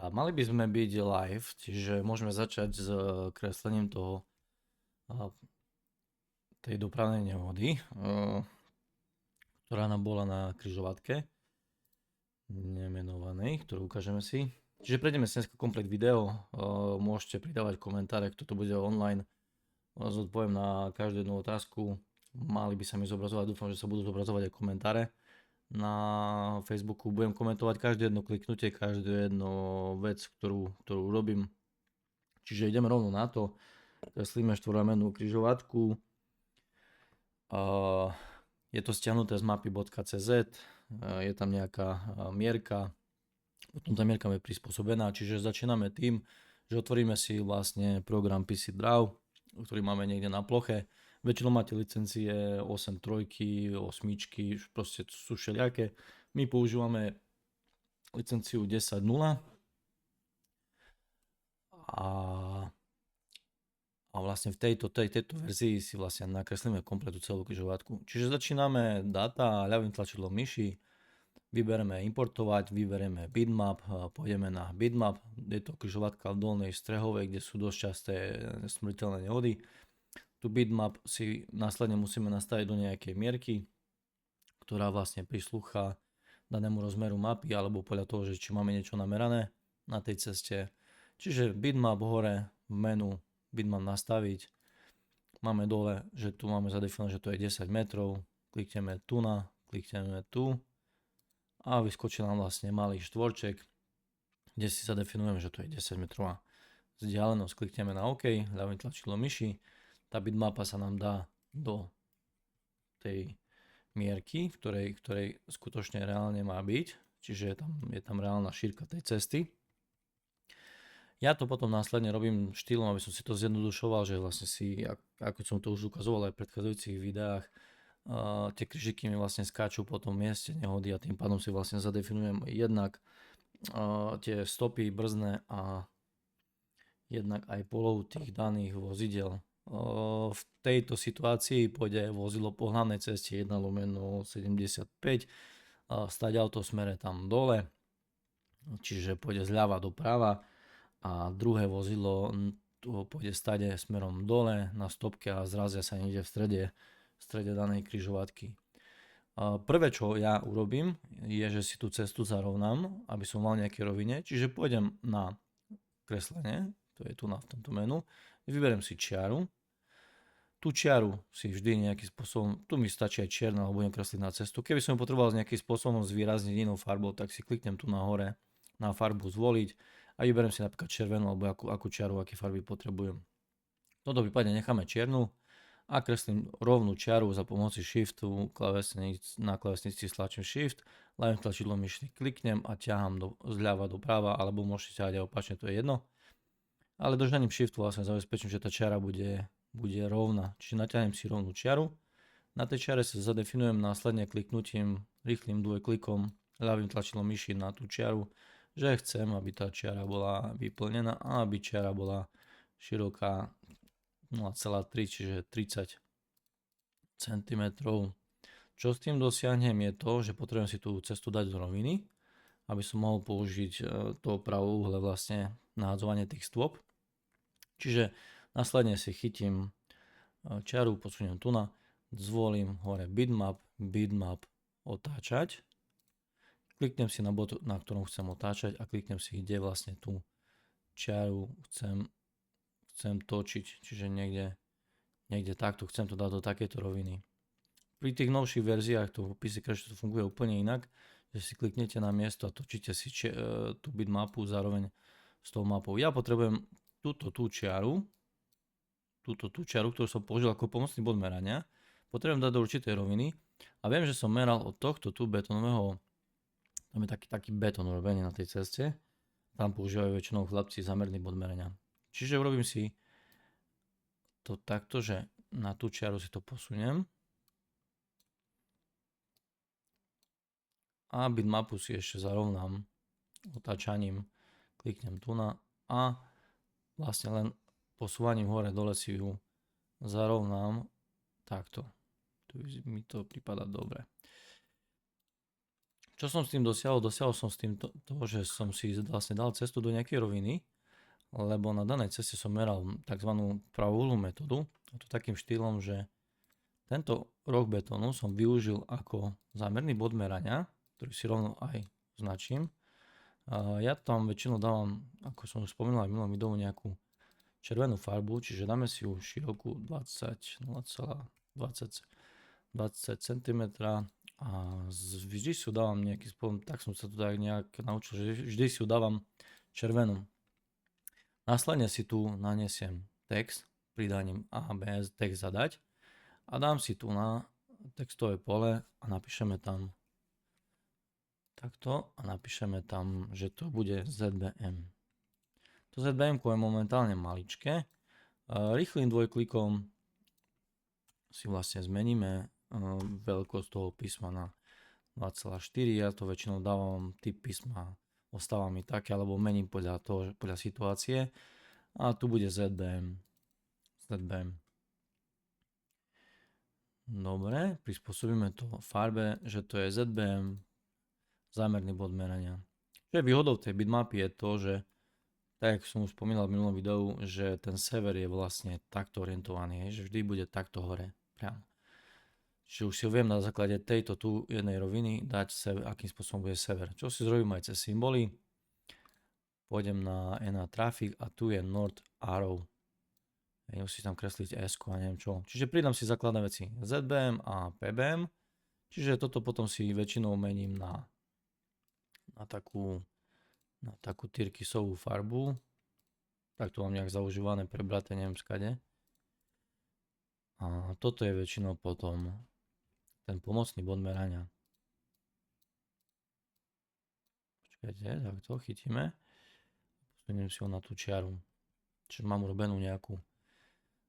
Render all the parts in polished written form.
A mali by sme byť live, čiže môžeme začať s kreslením a, tej dopravnej nehody, ktorá nám bola na križovatke nemenovanej, ktorú ukážeme si. Čiže prejdeme si dneska komplet video, môžete pridávať komentáre, kto to bude online, zodpoviem na každú jednu otázku, mali by sa mi zobrazovať, dúfam, že sa budú zobrazovať aj komentáre. Na Facebooku budem komentovať každé jedno kliknutie, každú jednu vec, ktorú robím. Čiže ideme rovno na to. Kreslíme štvorramennú križovatku. Je to stiahnuté z mapy.cz, je tam nejaká mierka, potom tá mierka je prispôsobená, čiže začíname tým, že otvoríme si vlastne program PC Draw, ktorý máme niekde na ploche. Väčšinou máte licencie 8.3, 8, proste sú všelijaké. My používame licenciu 10.0 a vlastne v tejto verzii si vlastne nakreslíme kompletú celú križovatku. Čiže začíname data ľavým tlačidlom myši, vybereme importovať, vyberieme bitmap, pôjdeme na bitmap, je to križovatka v dolnej strehovej, kde sú dosť časté smrteľné nehody. Tu bitmap si následne musíme nastaviť do nejakej mierky, ktorá vlastne prislúcha danému rozmeru mapy alebo podľa toho, že či máme niečo namerané na tej ceste. Čiže bitmap hore v menu bitmap nastaviť. Máme dole, že tu máme zadefinované, že to je 10 metrov. Klikneme tu klikneme tu a vyskočí nám vlastne malý štvorček, kde si zadefinujeme, že to je 10 metrová vzdialenosť. Klikneme na OK, ľavým tlačidlom myši. Tá bitmapa sa nám dá do tej mierky, v ktorej skutočne reálne má byť, čiže je tam reálna šírka tej cesty. Ja to potom následne robím štýlom, aby som si to zjednodušoval, že vlastne si, ako som to už ukazoval aj v predchádzajúcich videách, tie križiky mi vlastne skáču po tom mieste nehody a tým pádom si vlastne zadefinujem jednak tie stopy brzdné a jednak aj polov tých daných vozidel. V tejto situácii pôjde vozidlo po hlavnej ceste 1/75, stať auto smere tam dole, čiže pôjde zľava doprava a druhé vozidlo pôjde stade smerom dole na stopke a zrazia sa niekde v strede danej križovatky. Prvé, čo ja urobím, je, že si tú cestu zarovnám, aby som mal nejaké rovine, čiže pôjdem na kreslenie, to je tu v tomto menu, vyberiem si čiaru. Tú čiaru si vždy nejakým spôsobom, tu mi stačí aj čierna, alebo budem kresliť na cestu. Keby som ju potreboval nejakým spôsobom zvýrazniť inou farbou, tak si kliknem tu nahore na farbu zvoliť a vyberiem si napríklad červenú, alebo akú čiaru, aké farby potrebujem. V tomto prípade necháme čiernu a kreslím rovnú čiaru za pomoci Shiftu, na klávesnici stlačím Shift, ľavým tlačidlom myši kliknem a ťahám zľava doprava, alebo môžete ťahať aj opačne, to je jedno. Ale držaním Shiftu vlastne zabezpečím, že tá čiara bude rovná. Čiže natiahnem si rovnú čiaru. Na tej čiare sa zadefinujem následne kliknutím, rýchlým dvojklikom, ľavým tlačidlom myši na tú čiaru, že chcem, aby tá čiara bola vyplnená a aby čiara bola široká 0,3, čiže 30 cm. Čo s tým dosiahnem je to, že potrebujem si tú cestu dať do roviny, aby som mohol použiť to pravouhle vlastne nahádzovanie tých stôp. Čiže následne si chytím čiaru, posuniem tu zvolím hore bitmap otáčať. Kliknem si na bod, na ktorom chcem otáčať a kliknem si, kde vlastne tú čiaru chcem točiť. Čiže niekde takto, chcem to dať do takejto roviny. Pri tých novších verziách to v PC Crash to funguje úplne inak, že si kliknete na miesto a točíte si tú bitmapu zároveň s tou mapou. Ja potrebujem tú čiaru, ktorú som použil ako pomocný bod merania, potrebujem dať do určitej roviny a viem, že som meral od tohto tu betónového, tam je taký betón urobený na tej ceste, tam používajú väčšinou chlapci zámerný bod merania. Čiže urobím si to takto, že na tú čiaru si to posuniem a bitmapu si ešte zarovnám otáčaním, kliknem tu a vlastne len posúvaním hore dole si ju zarovnám takto. Tu mi to prípada dobre. Čo som s tým dosiahol? Dosiahol som s tým to, že som si vlastne dal cestu do nejakej roviny, lebo na danej ceste som meral tzv. Pravouhlú metódu, a to takým štýlom, že tento roh betónu som využil ako zámerný bod merania, ktorý si rovno aj značím. Ja tam väčšinou dávam, ako som už spomínal aj v minulom videu, nejakú červenú farbu, čiže dáme si ju širokú 20 cm a vždy si ju dávam nejaký spôsobom, tak som sa tu tak nejak naučil, že vždy si ju dávam červenú. Následne si tu nanesiem text pridaním ABS text zadať a dám si tu na textové pole a napíšeme tam takto a napíšeme tam, že to bude ZBM. To ZBM je momentálne maličké. Rýchlým dvojklikom si vlastne zmeníme veľkosť toho písma na 2,4. Ja to väčšinou dávam typ písma, ostáva mi také, alebo mením podľa situácie. A tu bude ZBM. Dobre, prispôsobíme to farbe, že to je ZBM, zámerný bod merania. Čo je výhodou tej bitmapy je to, že tak ako som už spomínal v minulom videu, že ten sever je vlastne takto orientovaný, že vždy bude takto hore, priamo. Čiže už si viem na základe tejto tu jednej roviny dať sever, akým spôsobom bude sever. Čo si zrobím aj cez symboly. Pôjdem na NA Traffic a tu je North Arrow. Musím tam kresliť S a neviem čo. Čiže pridám si základné veci ZBM a PBM. Čiže toto potom si väčšinou mením na takú tyrkysovú farbu. Tak to mám nejak zaužívané, prebraté, neviem skade. A toto je väčšinou potom ten pomocný bod merania. Počkajte, tak to chytíme. Posuniem si ho na tú čiaru. Čiže mám urobenú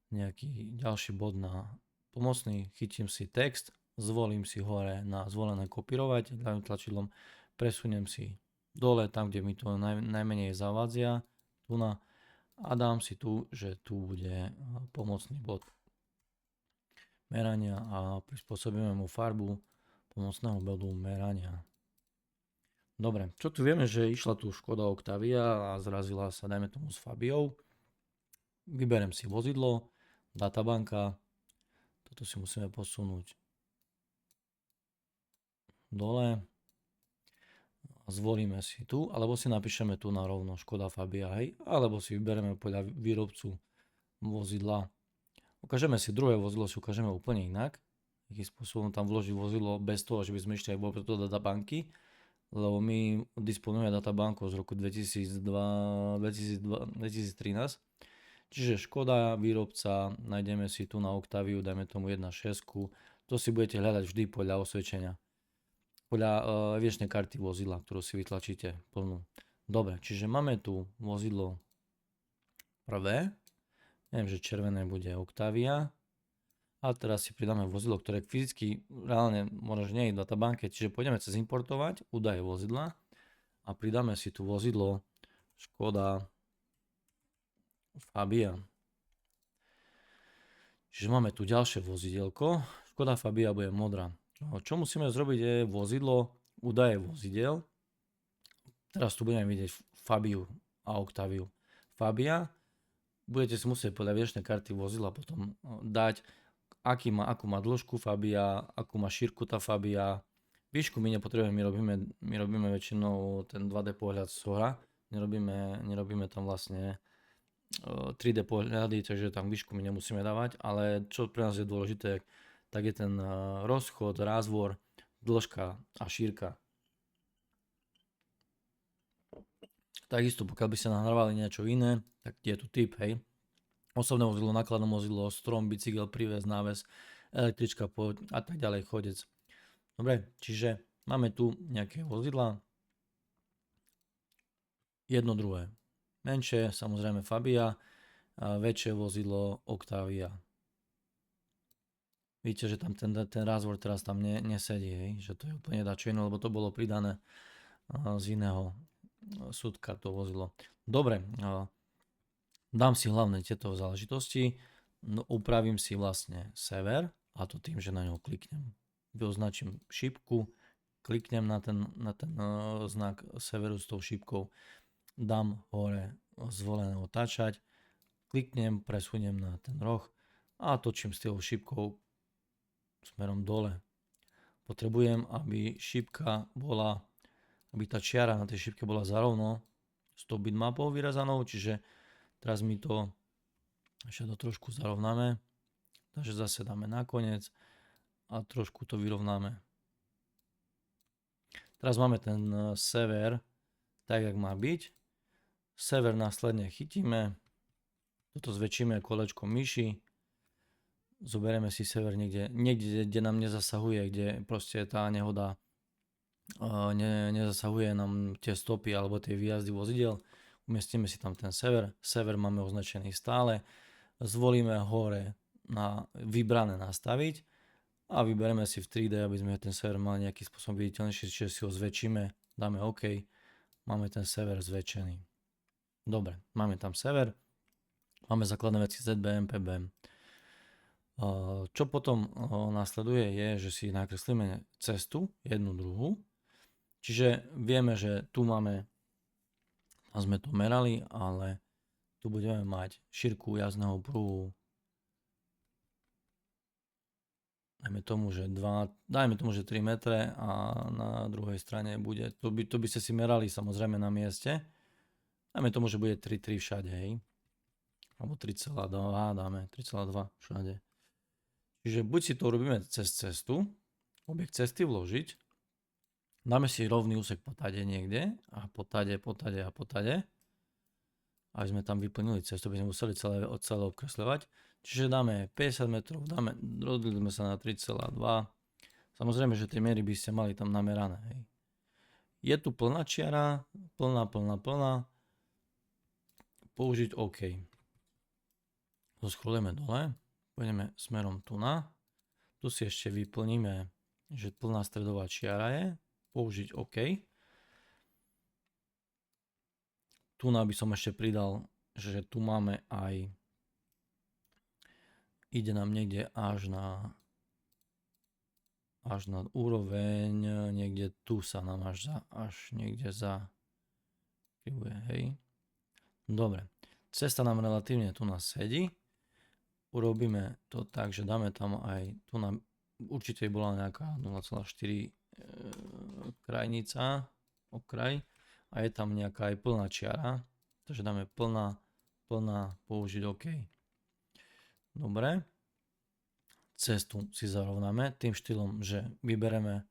nejaký ďalší bod na pomocný. Chytím si text, zvolím si hore na zvolené kopírovať, ľavým tlačidlom presuniem si dole, tam, kde mi to najmenej zavádzia, tu na, a dám si tu, že tu bude pomocný bod merania a prispôsobíme mu farbu pomocného bodu merania. Dobre, čo tu vieme, že išla tu Škoda Octavia a zrazila sa, dajme tomu, s Fabiou. Vyberiem si vozidlo, databanka, toto si musíme posunúť dole. Zvolíme si tu, alebo si napíšeme tu na rovno Škoda Fabia, hej, alebo si vyberieme podľa výrobcu vozidla. Ukážeme si druhé vozidlo, si ukážeme úplne inak. Akým spôsobom tam vložiť vozidlo bez toho, že by sme išli aj vôbec do databanky, lebo my disponujeme databankou z roku 2013. Čiže Škoda, výrobca, nájdeme si tu na Octaviu, dajme tomu 1.6, to si budete hľadať vždy podľa osvedčenia. Podľa viečnej karty vozidla, ktorú si vytlačíte plnú. Dobre, čiže máme tu vozidlo prvé. Neviem, že červené bude Octavia. A teraz si pridáme vozidlo, ktoré fyzicky reálne možno nie je v databanke. Čiže pôjdeme cez importovať údaje vozidla a pridáme si tu vozidlo Škoda Fabia. Čiže máme tu ďalšie vozidielko. Škoda Fabia bude modrá. Čo musíme zrobiť je vozidlo, údaje vozidel. Teraz tu budeme vidieť Fabiu a Octaviu. Fabia, budete si musieť podľa viečnej karty vozidla potom dať, akú má dĺžku Fabia, akú má šírku tá Fabia. Výšku my nepotrebujeme, my robíme väčšinou ten 2D pohľad z hora. Nerobíme tam vlastne 3D pohľady, takže tam výšku my nemusíme dávať, ale čo pre nás je dôležité, tak je ten rozchod, rázvor, dĺžka a šírka. Takisto, pokiaľ by sa nahrávali niečo iné, tak je tu typ, hej. Osobné vozidlo, nákladné vozidlo, strom, bicykel, príves, náves, električka a tak ďalej, chodec. Dobre, čiže máme tu nejaké vozidla. Jedno, druhé. Menšie, samozrejme Fabia, a väčšie vozidlo Octavia. Vidíte, že tam ten rázvor teraz tam nesedí, hej? Že to je úplne dačo iné, lebo to bolo pridané z iného súdka to vozidlo. Dobre, dám si hlavne tieto záležitosti, upravím si vlastne sever a to tým, že na ňo kliknem. Označím šipku, kliknem na ten znak severu s tou šípkou, dám hore zvolené otáčať, kliknem, presuniem na ten roh a točím s tou šípkou smerom dole. Potrebujem, aby tá čiara na tej šípke bola zarovno s tou bitmapou vyrazanou, čiže teraz mi to ešte to trošku zarovnáme, takže zase dáme nakoniec a trošku to vyrovnáme. Teraz máme ten sever tak, jak má byť. Sever následne chytíme, toto zväčšíme kolečkom myši, zoberieme si sever niekde, kde nám nezasahuje, kde proste tá nehoda nezasahuje nám tie stopy alebo tie výjazdy vozidel. Umiestnime si tam ten sever. Sever máme označený stále. Zvolíme hore na vybrané nastaviť a vyberieme si v 3D, aby sme ten sever mali nejaký spôsob viditeľnejší, čiže si ho zväčšíme, dáme OK, máme ten sever zväčšený. Dobre, máme tam sever, máme základné veci ZBM, PBM. Čo potom nasleduje je, že si nakreslíme cestu, jednu druhú, čiže vieme, že tu máme, a sme to merali, ale tu budeme mať šírku jazdného pruhu, dajme tomu, že 3 metre a na druhej strane bude, to by ste si merali samozrejme na mieste, dajme tomu, že bude 3,3 všade, hej, alebo 3,2 dáme, 3,2 všade. Čiže buď si to urobíme cez cestu, objekt cesty vložiť, dáme si rovný úsek po tade niekde a po tade, aby sme tam vyplnili cestu, by sme museli celé obkresľovať. Čiže dáme 50 metrov, rozdelíme sa na 3,2. Samozrejme, že tie miery by ste mali tam namerané. Hej. Je tu plná čiara, plná. Použiť OK. Zoskrolujeme dole, pôjdeme smerom tu na. Tu si ešte vyplníme, že plná stredová čiara je. Použiť OK. Tu by som ešte pridal, že tu máme aj, ide nám niekde až na úroveň, niekde tu sa nám až niekde krivuje, hej. Dobre, cesta nám relatívne tu nás sedí, urobíme to tak, že dáme tam aj, tu nám určite bola nejaká 0,4 krajnica, okraj, a je tam nejaká aj plná čiara, takže dáme plná, použiť OK. Dobre, cestu si zarovnáme tým štýlom, že vybereme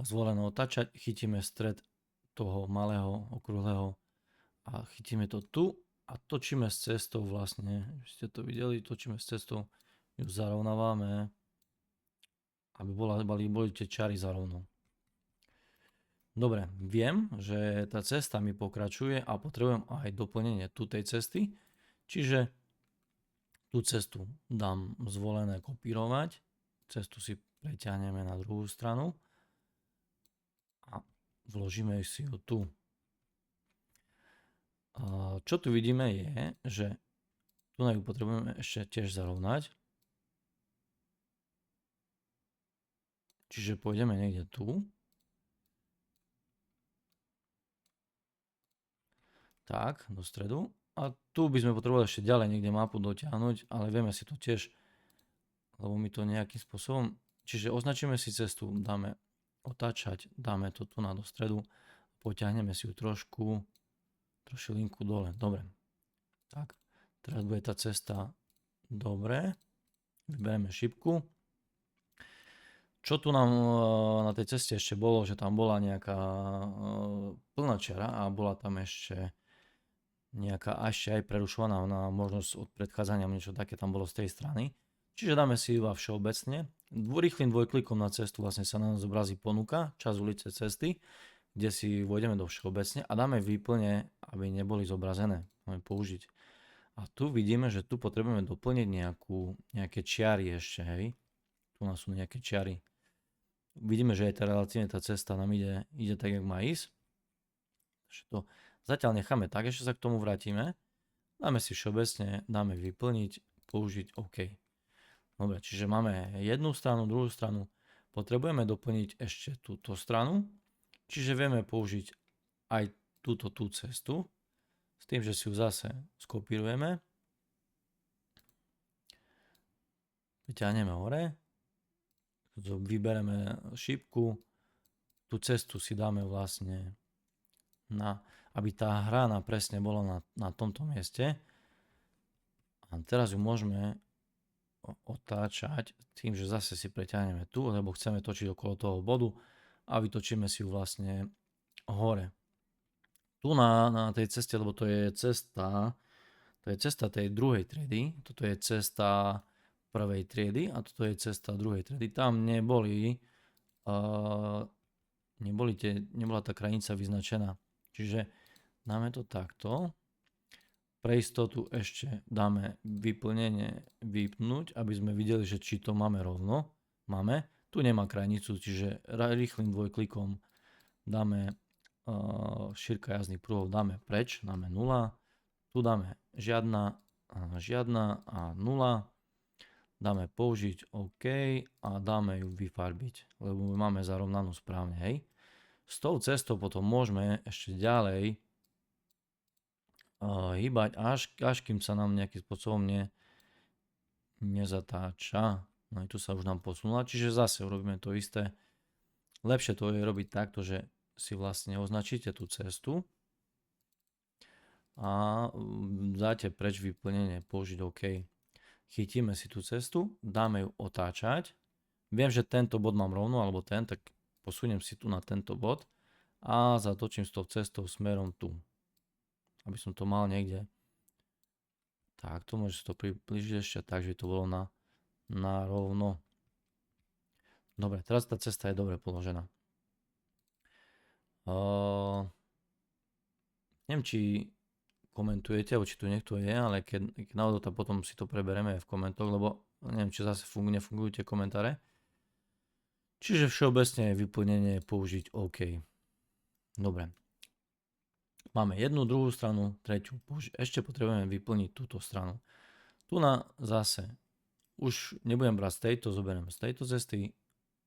zvolené otáčať, chytíme stred toho malého okrúhleho a chytíme to tu a točíme s cestou vlastne, ste to videli, točíme s cestou, ju zarovnávame, aby boli tie čary zarovno. Dobre, viem, že tá cesta mi pokračuje a potrebujem aj doplnenie tej cesty, čiže tú cestu dám zvolené kopírovať, cestu si preťahneme na druhú stranu a vložíme si ju tu. Čo tu vidíme je, že tu ju potrebujeme ešte tiež zarovnať, čiže pôjdeme niekde tu. Tak, do stredu. A tu by sme potrebovali ešte ďalej niekde mapu dotiahnuť, ale vieme si to tiež, lebo my to nejakým spôsobom, čiže označíme si cestu, dáme otáčať, dáme to tu do stredu, potiahneme si ju trošku linku dole. Dobre. Tak, teraz bude tá cesta dobre. Vybereme šipku. Čo tu nám na tej ceste ešte bolo, že tam bola nejaká plná čiara a bola tam ešte nejaká ešte aj prerušovaná na možnosť od predchádzania, niečo také tam bolo z tej strany. Čiže dáme si iba všeobecne. Rýchlym dvojklikom na cestu vlastne sa nám zobrazí ponuka, čas ulice cesty, kde si vôjdeme do všeobecne a dáme výplne, aby neboli zobrazené. Máme použiť. A tu vidíme, že tu potrebujeme doplniť nejaké čiary ešte, hej. Tu nás sú nejaké čiary. Vidíme, že aj relatívne tá cesta nám ide tak, jak má ísť. Takže to zatiaľ necháme tak, ešte sa k tomu vrátime. Dáme si všeobecne, dáme vyplniť, použiť OK. Dobre, čiže máme jednu stranu, druhú stranu. potrebujeme doplniť ešte túto stranu, čiže vieme použiť aj tú cestu, s tým, že si ju zase skopírujeme, vyťahneme hore, vybereme šípku, tú cestu si dáme vlastne aby tá hrana presne bola na tomto mieste. A teraz ju môžeme otáčať tým, že zase si preťahneme tu, lebo chceme točiť okolo toho bodu a vytočíme si ju vlastne hore. Tu na tej ceste, lebo to je cesta tej druhej triedy, toto je cesta prvej triedy a toto je cesta druhej triedy. Tam nebola tá krajica vyznačená. Čiže dáme to takto. Pre istotu ešte dáme vyplnenie vypnúť, aby sme videli, že či to máme rovno. Máme. Tu nemá krajnicu, čiže rýchlym dvojklikom dáme šírka jazdných pruhov, dáme preč, dáme 0. Tu dáme žiadna a 0. Dáme použiť OK a dáme ju vyfarbiť, lebo máme zarovnanú správne, hej. S tou cestou potom môžeme ešte ďalej hýbať, až kým sa nám nejakým spôsobom nezatáča. No i tu sa už nám posunula, čiže zase urobíme to isté. Lepšie to je robiť takto, že si vlastne označíte tú cestu a dáte preč vyplnenie, použiť OK. Chytíme si tú cestu, dáme ju otáčať. Viem, že tento bod mám rovno, alebo tak posuniem si tu na tento bod a zatočím s tou cestou smerom tu. Aby som to mal niekde. Tak, to môže to približiť ešte tak, že to bolo na rovno. Dobre, teraz tá cesta je dobre položená. Neviem, či komentujete, alebo či tu niekto je, ale keď náhodou, tak potom si to preberieme v komentoch, lebo neviem, či zase nefungujú tie komentáre. Čiže všeobecne vyplnenie použiť OK. Dobre. Máme jednu, druhú stranu, tretiu. Ešte potrebujeme vyplniť túto stranu. Tu zase už nebudem brať z tejto, zoberiem z tejto cesty,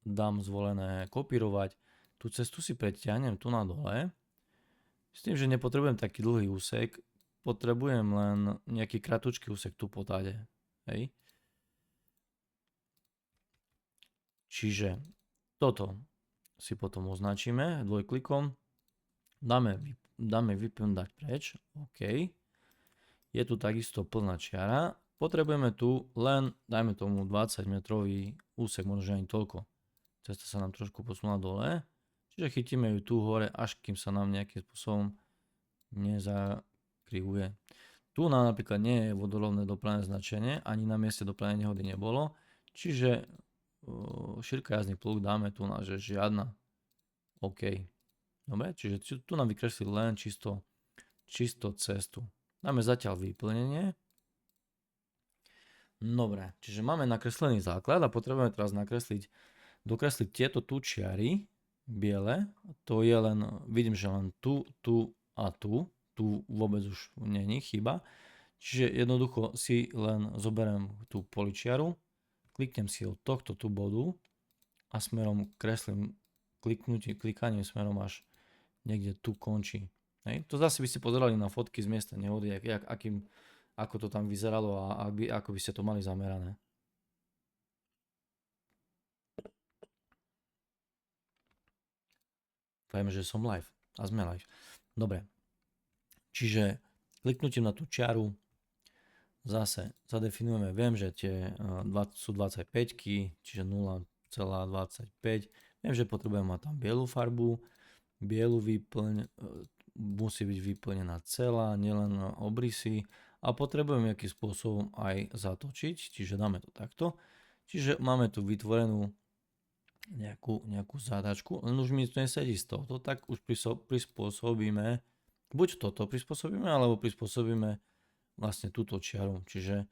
dám zvolené kopírovať. Tú cestu si pretiahnem tu na dole. S tým, že nepotrebujem taký dlhý úsek, potrebujem len nejaký kratučký úsek tu po táde. Hej. Čiže toto si potom označíme dvojklikom. Dáme vypnúť preč. OK. Je tu takisto plná čiara. Potrebujeme tu len, dajme tomu 20 metrový úsek, možno ani toľko. Cesta sa nám trošku posunula dole. Čiže chytíme ju tu hore, až kým sa nám nejakým spôsobom nezakrivuje. Tu napríklad nie je vodorovné dopravné značenie, ani na mieste dopravnej nehody nebolo. Čiže šírka jazdných plúh dáme tu na, že žiadna. OK. Dobre, čiže tu nám vykreslí len čisto cestu. Dáme zatiaľ vyplnenie. Dobre, čiže máme nakreslený základ a potrebujeme teraz dokresliť tieto tu čiary biele. To je len, vidím, že len tu a tu. Tu vôbec už nie je chyba. Čiže jednoducho si len zoberiem tú poličiaru, kliknem si od tohto tu bodu a smerom kreslím klikaním smerom až niekde tu končí. Hej. To zase by ste pozerali na fotky z miesta nehody, ako to tam vyzeralo a ako by ste to mali zamerané. Viem, že som live a sme live. Dobre. Čiže kliknutím na tú čiaru zase zadefinujeme, viem, že tie sú 25, čiže 0,25. Viem, že potrebujem mať tam bielu farbu, bielu výplň, musí byť vyplnená celá, nielen obrysy a potrebujem nejakým spôsobom aj zatočiť, čiže dáme to takto. Čiže máme tu vytvorenú nejakú zádačku, len už mi to nesedí z tohto, tak už prispôsobíme, buď toto prispôsobíme, alebo prispôsobíme vlastne túto čiaru, čiže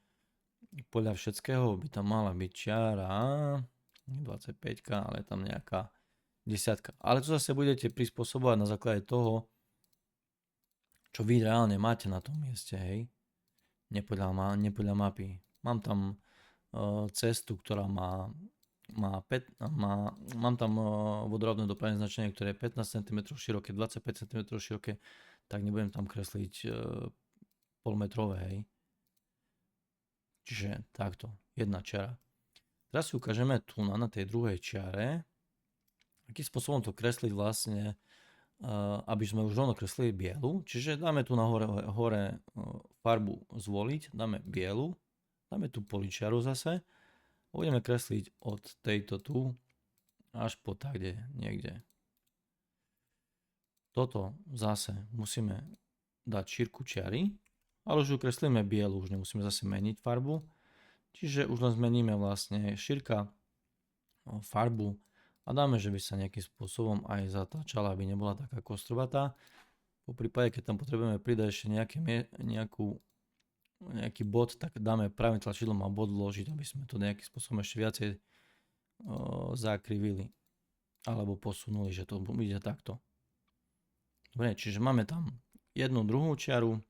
podľa všetkého by tam mala byť čiara 25, ale tam nejaká 10. Ale to zase budete prispôsobovať na základe toho, čo vy reálne máte na tom mieste, hej. Nie podľa mapy. Mám tam cestu, ktorá má mám tam vodorovné dopravné značenie, ktoré je 15 cm široké, 25 cm široké, tak nebudem tam kresliť polmetrové, hej. Čiže takto, jedna čiara. Teraz si ukážeme tu na tej druhej čiare, akým spôsobom to kresliť vlastne, aby sme už rovno kreslili bielu. Čiže dáme tu na hore farbu zvoliť, dáme bielu, dáme tu poličiaru zase, budeme kresliť od tejto tu až po takde niekde. Toto zase musíme dať šírku čiary, ale už ukreslíme bielu, už nemusíme zase meniť farbu. Čiže už len zmeníme vlastne šírka, farbu a dáme, že by sa nejakým spôsobom aj zatlačala, aby nebola taká kostrbatá. Po prípade, keď tam potrebujeme pridať ešte nejaký bod, tak dáme pravým tlačidlom a bod vložiť, aby sme to nejakým spôsobom ešte viacej zakrivili alebo posunuli, že to ide takto. Dobre, čiže máme tam jednu druhú čiaru,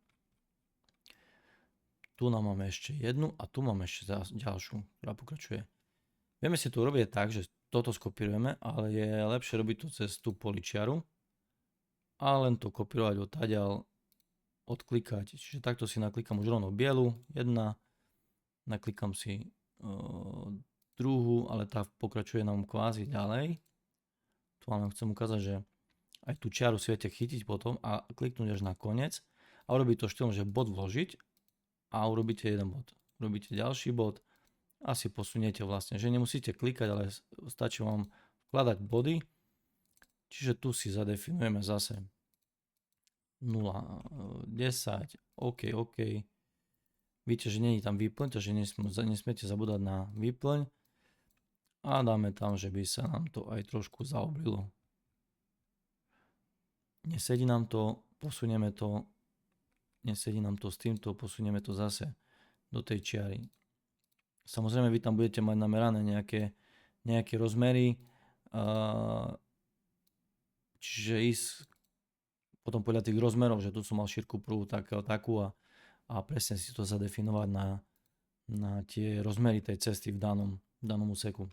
tu nám máme ešte jednu a tu máme ešte ďalšiu, ktorá pokračuje. Vieme si to urobiť tak, že toto skopírujeme, ale je lepšie robiť to cez tú poličiaru a len to kopírovať odtiaľ, odklikať. Čiže takto si naklikám už rovno bielu, jedna, naklikám si druhú, ale tá pokračuje nám kvázi ďalej. Tu vám chcem ukázať, že aj tú čiaru si viete chytiť potom a kliknúť až na koniec a urobiť to štýlom, že bod vložiť a urobíte jeden bod. Urobíte ďalší bod a si posuniete vlastne, že nemusíte klikať, ale stačí vám vkladať body. Čiže tu si zadefinujeme zase 0, 10, OK. Víte, že nie je tam výplň, takže nesmiete zabúdať na výplň. A dáme tam, že by sa nám to aj trošku zaoblilo. Nesedí nám to, posunieme to. Nesedí nám to s týmto, posunieme to zase do tej čiary. Samozrejme, vy tam budete mať namerané nejaké rozmery. Čiže ísť potom podľa tých rozmerov, že tu som mal šírku prúhu takú a presne si to zadefinovať na tie rozmery tej cesty v danom úseku.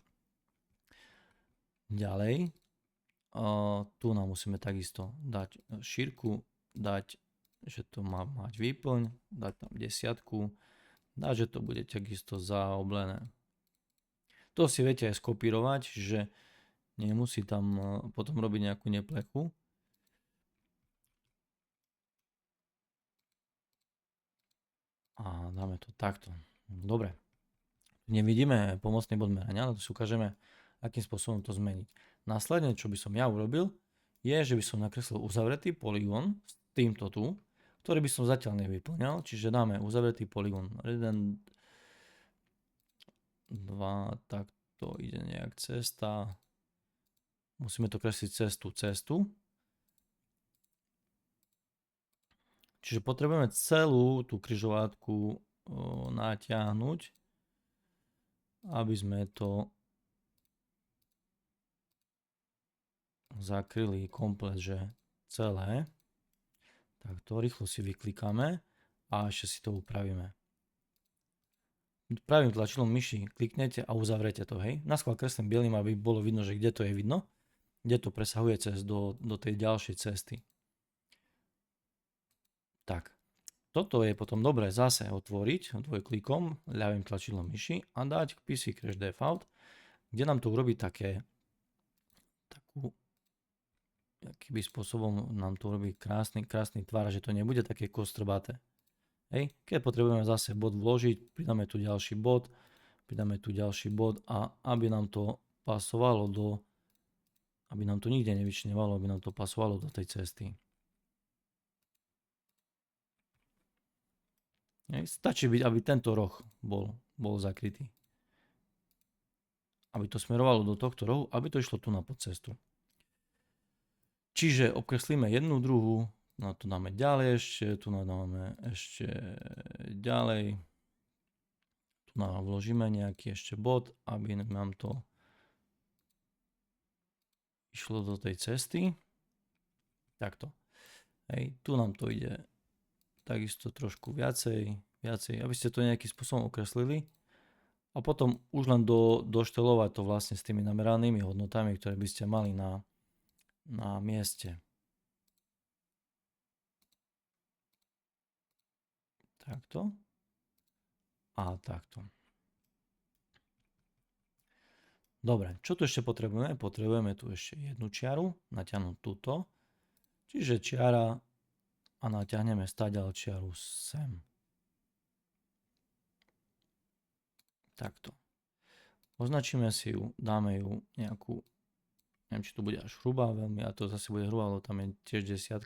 Ďalej, tu nám musíme takisto dať šírku, dať, že to má mať výplň, dať tam 10, dať, že to bude takisto zaoblené. To si viete aj skopírovať, že nemusí tam potom robiť nejakú neplechu. A dáme to takto. Dobre. Nevidíme pomocný bod merania, ale to si ukážeme, akým spôsobom to zmeniť. Následne, čo by som ja urobil, je, že by som nakreslil uzavretý polygón s týmto tu, ktorý by som zatiaľ nevyplňal, čiže dáme uzavretý polygón 1, 2, takto ide nejak cesta, musíme to kresliť cez tú cestu, čiže potrebujeme celú tú križovatku natiahnuť, aby sme to zakryli komplet, že celé. Takto rýchlo si vyklikáme a ešte si to upravíme. Pravým tlačidlom myši kliknete a uzavrete to, hej. Naschvál kreslím bielým, aby bolo vidno, že kde to je vidno, kde to presahuje do tej ďalšej cesty. Tak, toto je potom dobré zase otvoriť dvojklikom, ľavým tlačidlom myši a dať PC Crash Default, kde nám to urobí takú akým spôsobom nám to urobí krásny tvar, že to nebude také kostrbaté. Hej. Keď potrebujeme zase bod vložiť, pridáme tu ďalší bod a aby nám to pasovalo aby nám to nikde nevyčnevalo, aby nám to pasovalo do tej cesty. Stačí byť, aby tento roh bol zakrytý. Aby to smerovalo do tohto rohu, aby to išlo tu na podcestu. Čiže obkreslíme jednu druhú, na to dáme ďalej ešte, tu dáme ešte ďalej. Tu nám vložíme nejaký ešte bod, aby nám to išlo do tej cesty. Takto. Hej, tu nám to ide takisto trošku viacej, aby ste to nejakým spôsobom okreslili. A potom už len doštelovať to vlastne s tými nameranými hodnotami, ktoré by ste mali na mieste. Takto. A takto. Dobre, čo tu ešte potrebujeme? Potrebujeme tu ešte jednu čiaru, natiahnuť túto. Čiže čiara a natiahneme stadiaľ čiaru sem. Takto. Označíme si ju, dáme ju nejakú, neviem, či to bude až hrubá veľmi, a to zase bude hrubá, lebo tam je tiež 10.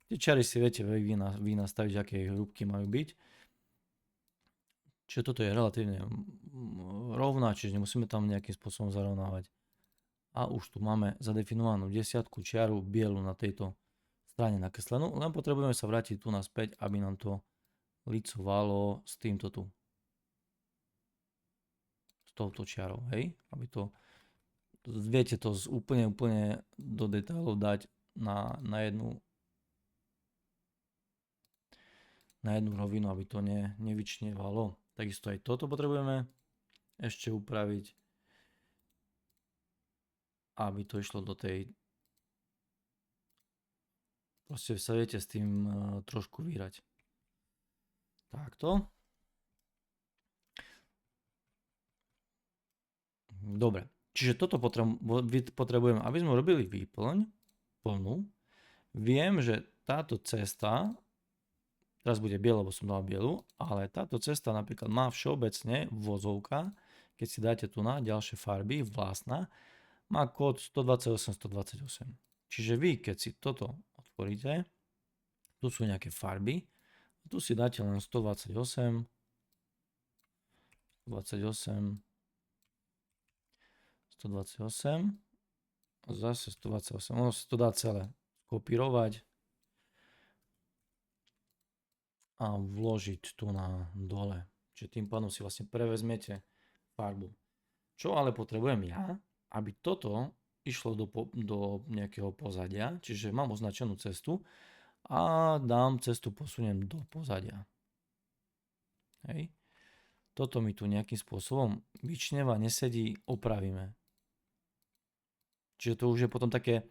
Tie čiary si viete vy nastaviť, aké hrúbky majú byť. Čiže toto je relatívne rovná, čiže nemusíme tam nejakým spôsobom zarovnávať. A už tu máme zadefinovanú 10 čiaru bielu na tejto strane nakreslenú. Len potrebujeme sa vrátiť tu naspäť, aby nám to licovalo s týmto tu. S touto čiarou, hej? Aby to, viete to úplne do detailov dať na jednu rovinu, aby to nevyčnievalo. Takisto aj toto potrebujeme ešte upraviť, aby to išlo do tej... Proste sa viete s tým trošku vyrať. Takto. Dobre. Čiže toto potrebujeme, aby sme robili výplň plnú. Viem, že táto cesta, teraz bude biela, lebo som dal bielu, ale táto cesta napríklad má všeobecne vozovka, keď si dáte tu na ďalšie farby, vlastná, má kód 128. Čiže vy, keď si toto otvoríte, tu sú nejaké farby, tu si dáte len 128, zase 128, ono si to dá celé kopírovať a vložiť tu na dole. Čiže tým pádom si vlastne prevezmete farbu. Čo ale potrebujem ja, aby toto išlo do nejakého pozadia, čiže mám označenú cestu a cestu posuniem do pozadia. Hej. Toto mi tu nejakým spôsobom vyčneva, nesedí, opravíme. Čiže to už je potom také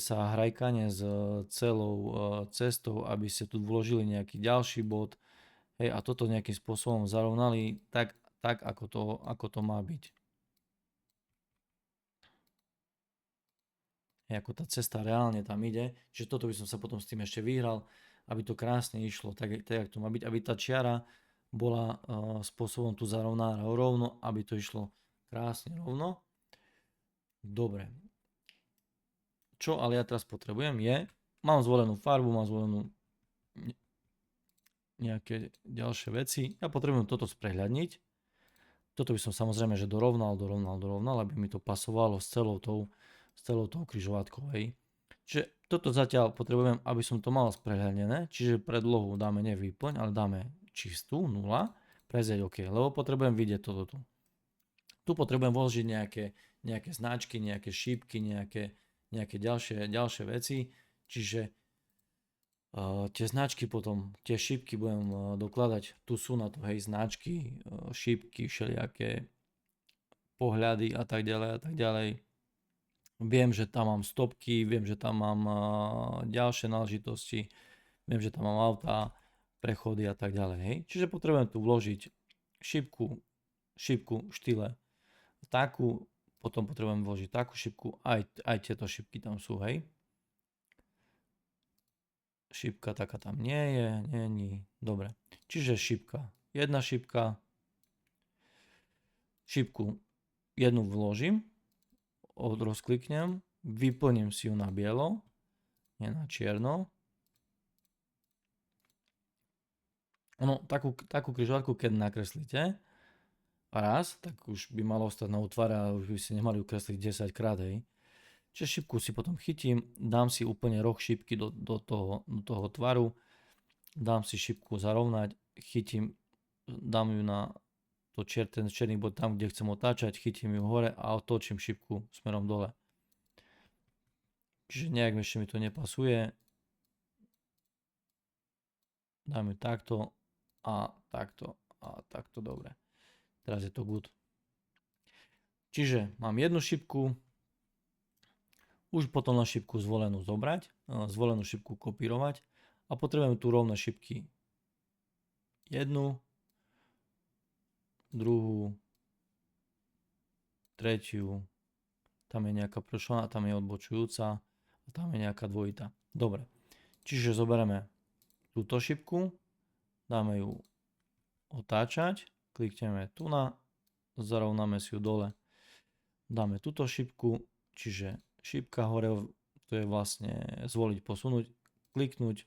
sa hrajkanie s celou cestou, aby ste tu vložili nejaký ďalší bod, hej, a toto nejakým spôsobom zarovnali tak ako to má byť. Hej, ako tá cesta reálne tam ide, čiže toto by som sa potom s tým ešte vyhral, aby to krásne išlo tak jak to má byť, aby tá čiara bola spôsobom tu zarovnaná rovno, aby to išlo krásne rovno. Dobre. Čo ale ja teraz potrebujem je, mám zvolenú farbu, mám zvolenú nejaké ďalšie veci. Ja potrebujem toto sprehľadniť. Toto by som samozrejme, že dorovnal, aby mi to pasovalo s celou tou križovatkou. Hej. Čiže toto zatiaľ potrebujem, aby som to mal sprehľadnené. Čiže predlohu dáme nevýplň, ale dáme čistú, 0. Prezrieť OK, lebo potrebujem vidieť toto tu. Tu potrebujem vložiť nejaké značky, nejaké šípky, nejaké ďalšie veci. Čiže tie značky potom, tie šípky budem dokladať. Tu sú na to, hej, značky, šípky, všelijaké pohľady a tak ďalej. Viem, že tam mám stopky, viem, že tam mám ďalšie náležitosti, viem, že tam mám autá, prechody a tak ďalej. Hej. Čiže potrebujem tu vložiť šípku v štýle takú, potom potrebujem vložiť takú šípku, aj tieto šípky tam sú, hej. Šípka taká tam nie. Dobre. Čiže šípka. Jedna šípka. Šípku jednu vložím, rozkliknem, vyplním si ju na bielo, nie na čierno. Ono, takú križovatku, keď nakreslíte raz, tak už by malo ostať na útvare a už by si nemali ukresliť 10 krát, hej. Čiže šípku si potom chytím, dám si úplne roh šípky do toho tvaru, dám si šípku zarovnať, chytím, dám ju na ten černý bod tam, kde chcem otáčať, chytím ju hore a otočím šípku smerom dole. Čiže nejak ešte mi to nepasuje. Dám ju takto a takto, dobre. Teraz je to good. Čiže mám jednu šipku, už potom na šipku zvolenú zobrať, zvolenú šipku kopírovať a potrebujem tu rovné šipky. Jednu, druhú, tretiu, tam je nejaká pršlana, tam je odbočujúca a tam je nejaká dvojita. Dobre, čiže zoberieme túto šipku, dáme ju otáčať, klikneme tu na, zarovnáme si ju dole, dáme túto šipku, čiže šipka hore, to je vlastne zvoliť, posunúť, kliknúť,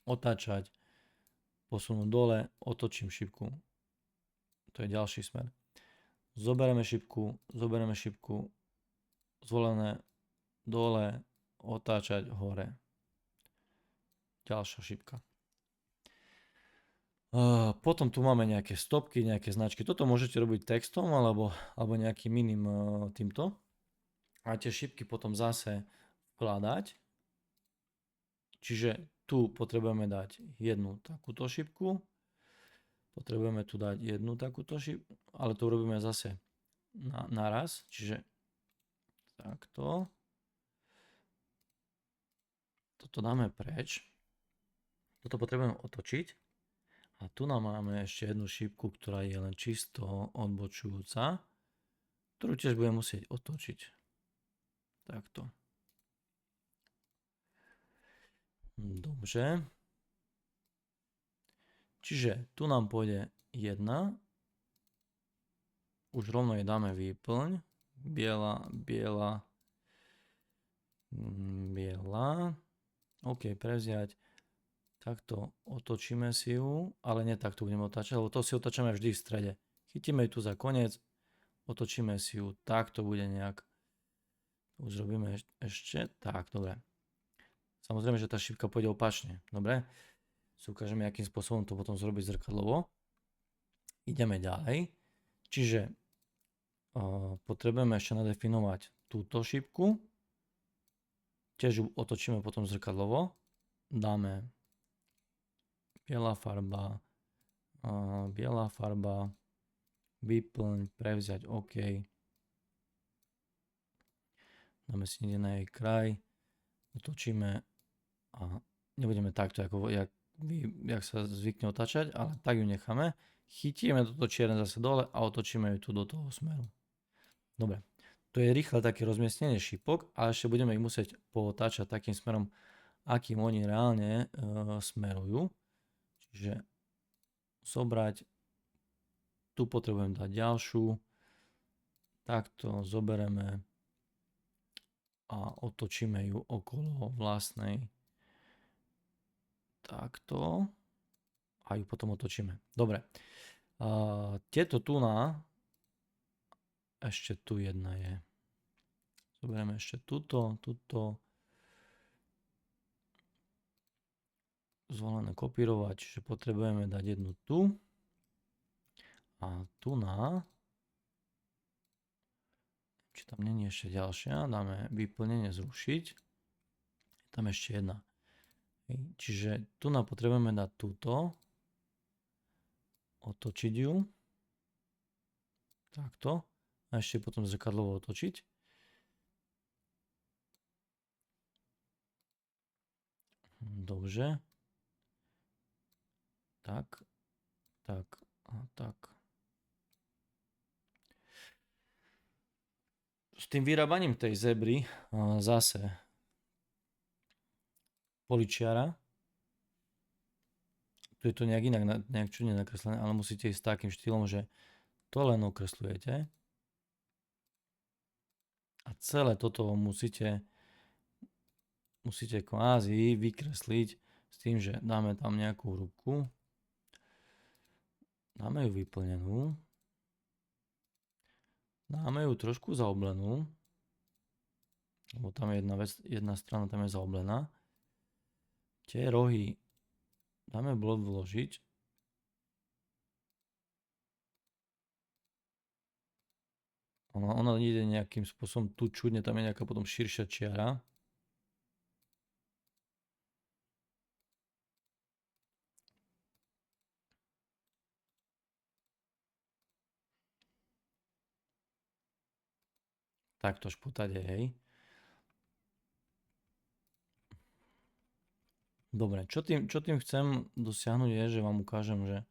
otáčať, posunúť dole, otočím šipku. To je ďalší smer. Zoberieme šipku, zvolené dole, otáčať hore. Ďalšia šipka. Potom tu máme nejaké stopky, nejaké značky. Toto môžete robiť textom alebo nejakým iným týmto. A tie šipky potom zase vkladať. Čiže tu potrebujeme dať jednu takúto šipku. Potrebujeme tu dať jednu takúto šipku, ale to urobíme zase naraz. Čiže takto. Toto dáme preč. Toto potrebujeme otočiť. A tu nám máme ešte jednu šipku, ktorá je len čisto odbočujúca, ktorú tiež budeme musieť otočiť. Takto. Dobre. Čiže tu nám pôjde jedna. Už rovno jej dáme výplň. Biela, biela, biela. OK, prevziať. Takto otočíme si ju, ale nie takto budeme otáčať, lebo to si otáčame vždy v strede. Chytíme ju tu za koniec, otočíme si ju, takto bude nejak. Už robíme ešte, tak, dobre. Samozrejme, že tá šipka pôjde opačne, dobre. Si ukážeme, akým spôsobom to potom zrobiť zrkadlovo. Ideme ďalej. Čiže potrebujeme ešte nadefinovať túto šipku. Tiež ju otočíme potom zrkadlovo. Dáme biela farba, vyplň, prevziať OK. Dáme si niekde na jej kraj, otočíme a nebudeme takto, jak sa zvykne otáčať, ale tak ju necháme. Chytíme toto čierne zase dole a otočíme ju tu do toho smeru. Dobre, to je rýchle také rozmiestnenie šipok, ale ešte budeme ich musieť pootáčať takým smerom, akým oni reálne smerujú. Čiže zobrať, tu potrebujem dať ďalšiu, takto zobereme a otočíme ju okolo vlastnej, takto a ju potom otočíme. Dobre, tieto tu ešte tu jedna je, zoberieme ešte túto, zvolené kopírovať, čiže potrebujeme dať jednu tu a tu či tam není ešte ďalšia, dáme vyplnenie zrušiť, je tam ešte jedna. Čiže tu potrebujeme dať túto, otočiť ju, takto, a ešte potom zrkadlovo otočiť. Dobre. Tak a tak. S tým vyrábaním tej zebry zase poličiara. Tu je to nejak inak, nejak čudne nakreslené, ale musíte ísť takým štýlom, že to len okreslujete. A celé toto musíte kvázi vykresliť s tým, že dáme tam nejakú rúbku. Dáme ju vyplnenú. Dáme ju trošku zaoblenú. Lebo tam je jedna strana tam je zaoblená. Tie rohy dáme vložiť. Ona ide nejakým spôsobom tu čudne, tam je nejaká potom širšia čiara. takto šputať, hej. Dobre, čo tým chcem dosiahnuť je, že vám ukážem, že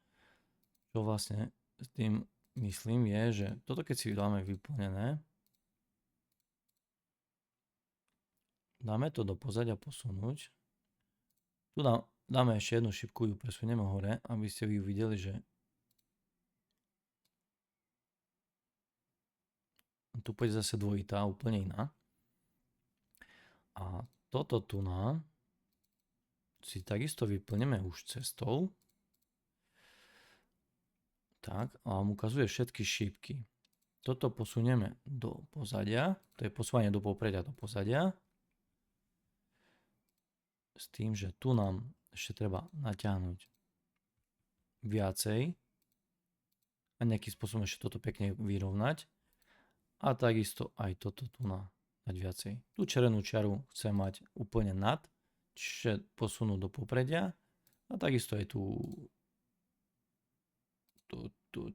čo vlastne s tým myslím je, že toto keď si dáme vyplnené, dáme to do pozadia posunúť, tu dáme ešte jednu šipku, ju presunieme hore, aby ste vy videli, že tu pôjde zase dvojitá, úplne iná. A toto tu si takisto vyplneme už cestou. Tak, a vám ukazuje všetky šípky. Toto posunieme do pozadia, to je posúvanie do popredia do pozadia. S tým, že tu nám ešte treba natiahnuť viacej a nejakým spôsobom ešte toto pekne vyrovnať. A takisto aj toto tu dať viacej. Tú červenú čiaru chcem mať úplne nad, čiže posunúť do popredia. A takisto aj tú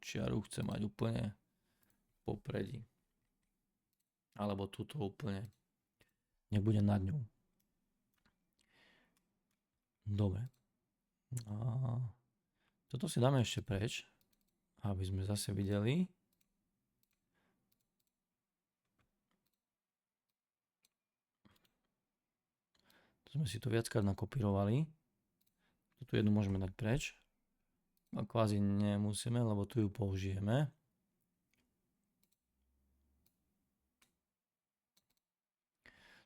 čiaru chcem mať úplne v popredí. Alebo túto úplne nebude nad ňou. Dobre. A toto si dáme ešte preč, aby sme zase videli. Sme si to viackrát nakopírovali. Tuto jednu môžeme dať preč. A kvázi nemusíme, lebo tu ju použijeme.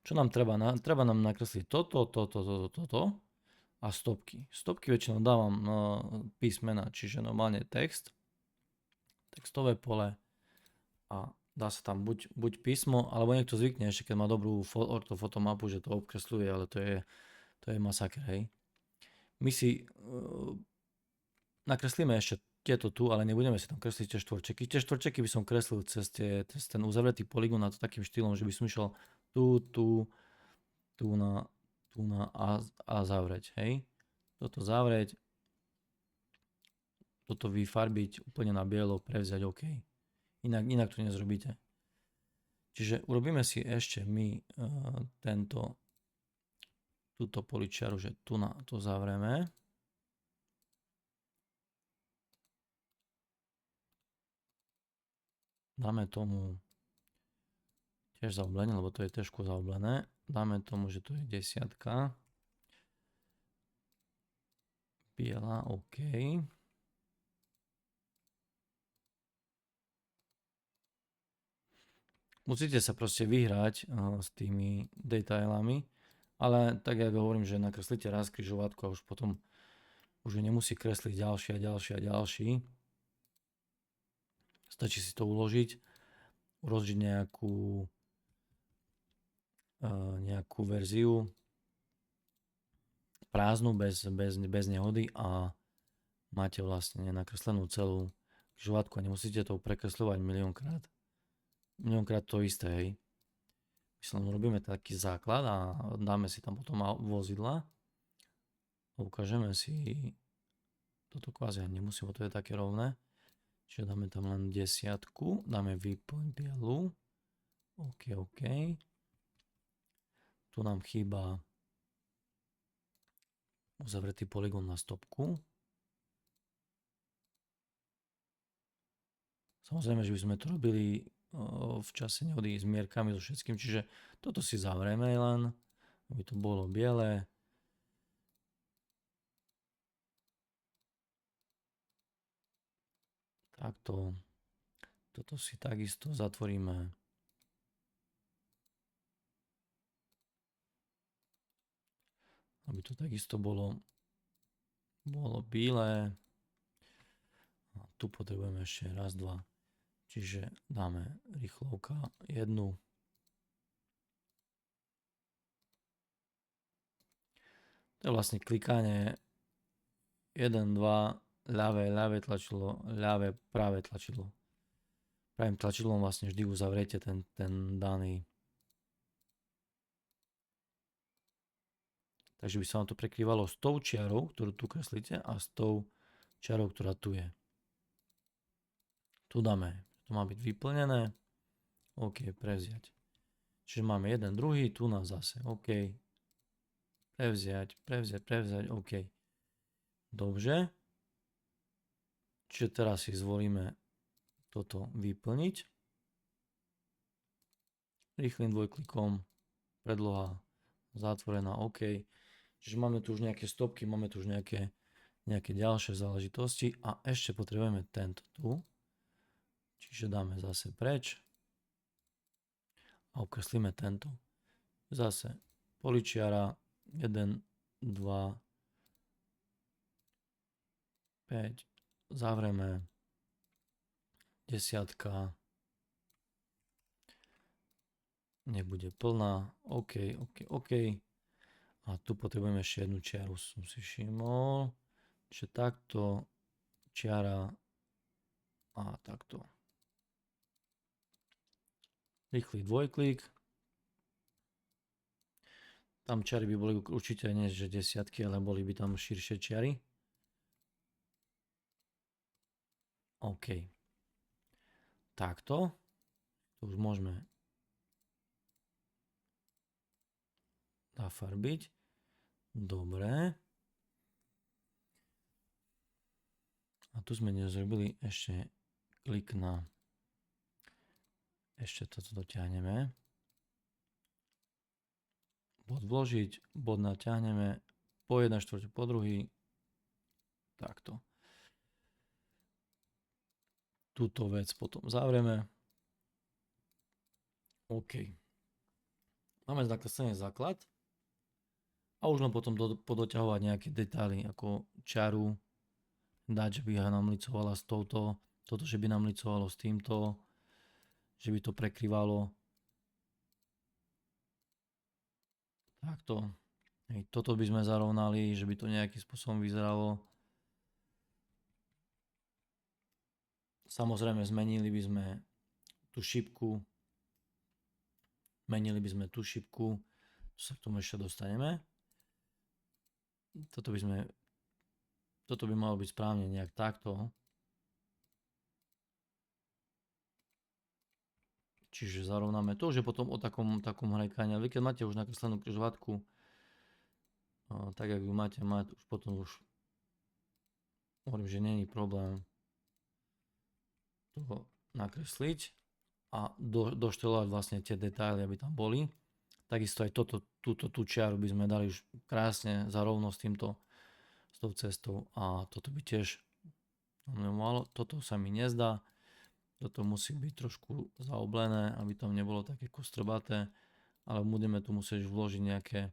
Čo nám treba? Treba nám nakresliť toto a stopky. Stopky väčšinou dávam písmena, čiže normálne text, textové pole a dá sa tam buď písmo, alebo niekto zvykne ešte, keď má dobrú ortofotomapu, že to obkresľuje, ale to je masaker, hej. My si nakreslíme ešte tieto tu, ale nebudeme si tam kresliť tie štvorčeky. Tie štvorčeky by som kreslil cez ten uzavretý polygón a to takým štýlom, že by som išiel tu a zavrieť, hej. Toto zavrieť, toto vyfarbiť úplne na bielo, prevziať OK. Inak to nezrobíte. Čiže urobíme si ešte my túto poličiaru, že tu to zavrieme. Dáme tomu tiež zaoblené, lebo to je trošku zaoblené. Dáme tomu, že to je 10. Biela, OK. Musíte sa proste vyhrať s tými detailami, ale tak ja hovorím, že nakreslíte raz križovatku a už potom už nemusí kresliť ďalší. Stačí si to uložiť, uložiť nejakú verziu prázdnu, bez nehody a máte vlastne nakreslenú celú križovatku a nemusíte to prekresľovať miliónkrát. Miliónkrát to isté, hej. My si len robíme taký základ a dáme si tam potom vozidla. Ukážeme si toto kvázi nemusím, to je také rovné. Čiže dáme tam len 10, dáme vyplň bielu. OK. Tu nám chýba uzavretý polygón na stopku. Samozrejme, že by sme to robili v čase nehody s mierkami, so všetkým, čiže toto si zavrieme len, aby to bolo biele. Takto. Toto si takisto zatvoríme. Aby to takisto bolo biele. A tu potrebujeme ešte raz, dva. Čiže dáme rýchlovka 1. To je vlastne klikanie 1, 2, ľavé tlačidlo, ľavé, pravé tlačidlo. Pravým tlačidlom vlastne vždy uzavriete ten daný. Takže by sa vám to prekrývalo s tou čiarou, ktorú tu kreslíte, a s tou čiarou, ktorá tu je. Tu dáme, to má byť vyplnené. OK, prevziať. Čiže máme jeden, druhý, tu nás zase, OK. Prevziať, OK. Dobre. Čiže teraz si zvolíme toto vyplniť. Rýchlým dvojklikom, predloha zatvorená, OK. Čiže máme tu už nejaké stopky, máme tu už nejaké ďalšie záležitosti a ešte potrebujeme tento tu. Čiže dáme zase preč a okreslíme tento. Zase poličiara 1, 2, 5, zavreme, desiatka, nebude plná, OK. A tu potrebujeme ešte jednu čiaru, som si všimol. Čiže takto, čiara a takto. Rýchly dvojklik. Tam čiary by boli určite nie že desiatky, ale boli by tam širšie čiary. OK. Takto. To už môžeme nafarbiť. Dobre. A tu sme nezrobili ešte klik na... Ešte toto dotiahneme. Bod vložiť, bod natiahneme po 1/4 po druhý. Takto. Túto vec potom zavrieme. OK. Máme nakreslený základ. A už len potom podoťahovať nejaké detaily ako čaru, dať, že by nám licovala s touto, toto, že by nám licovalo s týmto, že by to prekrývalo. Takto. Hej, toto by sme zarovnali, že by to nejakým spôsobom vyzeralo. Samozrejme zmenili by sme tú šipku. Tu sa k tomu ešte dostaneme. Toto by malo byť správne nejak takto. Čiže zarovnáme to, že potom o takom hrajkaní. Vy keď máte už nakreslenú križovatku, tak jak ju máte mať, už potom už hovorím, že nie je problém to nakresliť a doštelovať vlastne tie detaily, aby tam boli. Takisto aj tú čiaru by sme dali už krásne zarovno s tou cestou a toto by tiež malo. Toto sa mi nezdá. Toto musí byť trošku zaoblené, aby tam nebolo také kostrbaté, ale budeme tu musieť vložiť nejaké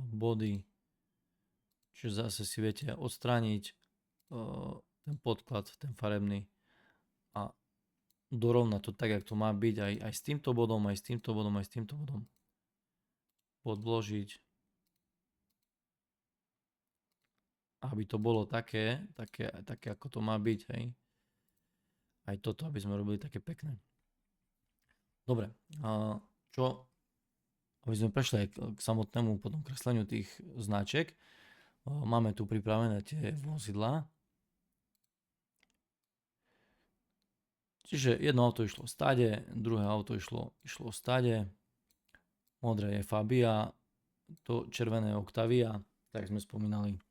body. Čiže zase si viete odstrániť ten podklad, ten farebný a dorovnať to tak, jak to má byť aj s týmto bodom, aj s týmto bodom, aj s týmto bodom. Podvložiť, aby to bolo také ako to má byť, hej. Aj toto, aby sme robili také pekné. Dobre, aby sme prešli aj k samotnému potom kresleniu tých značiek. Máme tu pripravené tie vozidlá. Čiže jedno auto išlo v stade, druhé auto išlo v stade, modré je Fabia, to červené je Octavia, tak sme spomínali.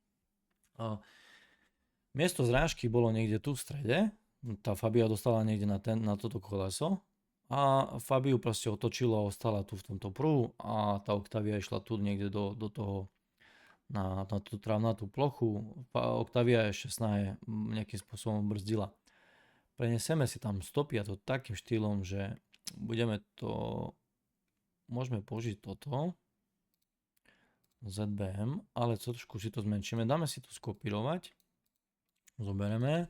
Miesto zrážky bolo niekde tu v strede, tá Fabia dostala niekde na toto koleso a Fabiu proste otočilo a ostala tu v tomto pruhu a tá Octavia išla tu niekde do toho na tú travnatú plochu. Octavia ešte snahe nejakým spôsobom brzdila. Prenesieme si tam stopy a to takým štýlom, že môžeme použiť toto ZBM, ale trošku si to zmenšíme. Dáme si to skopírovať, zoberieme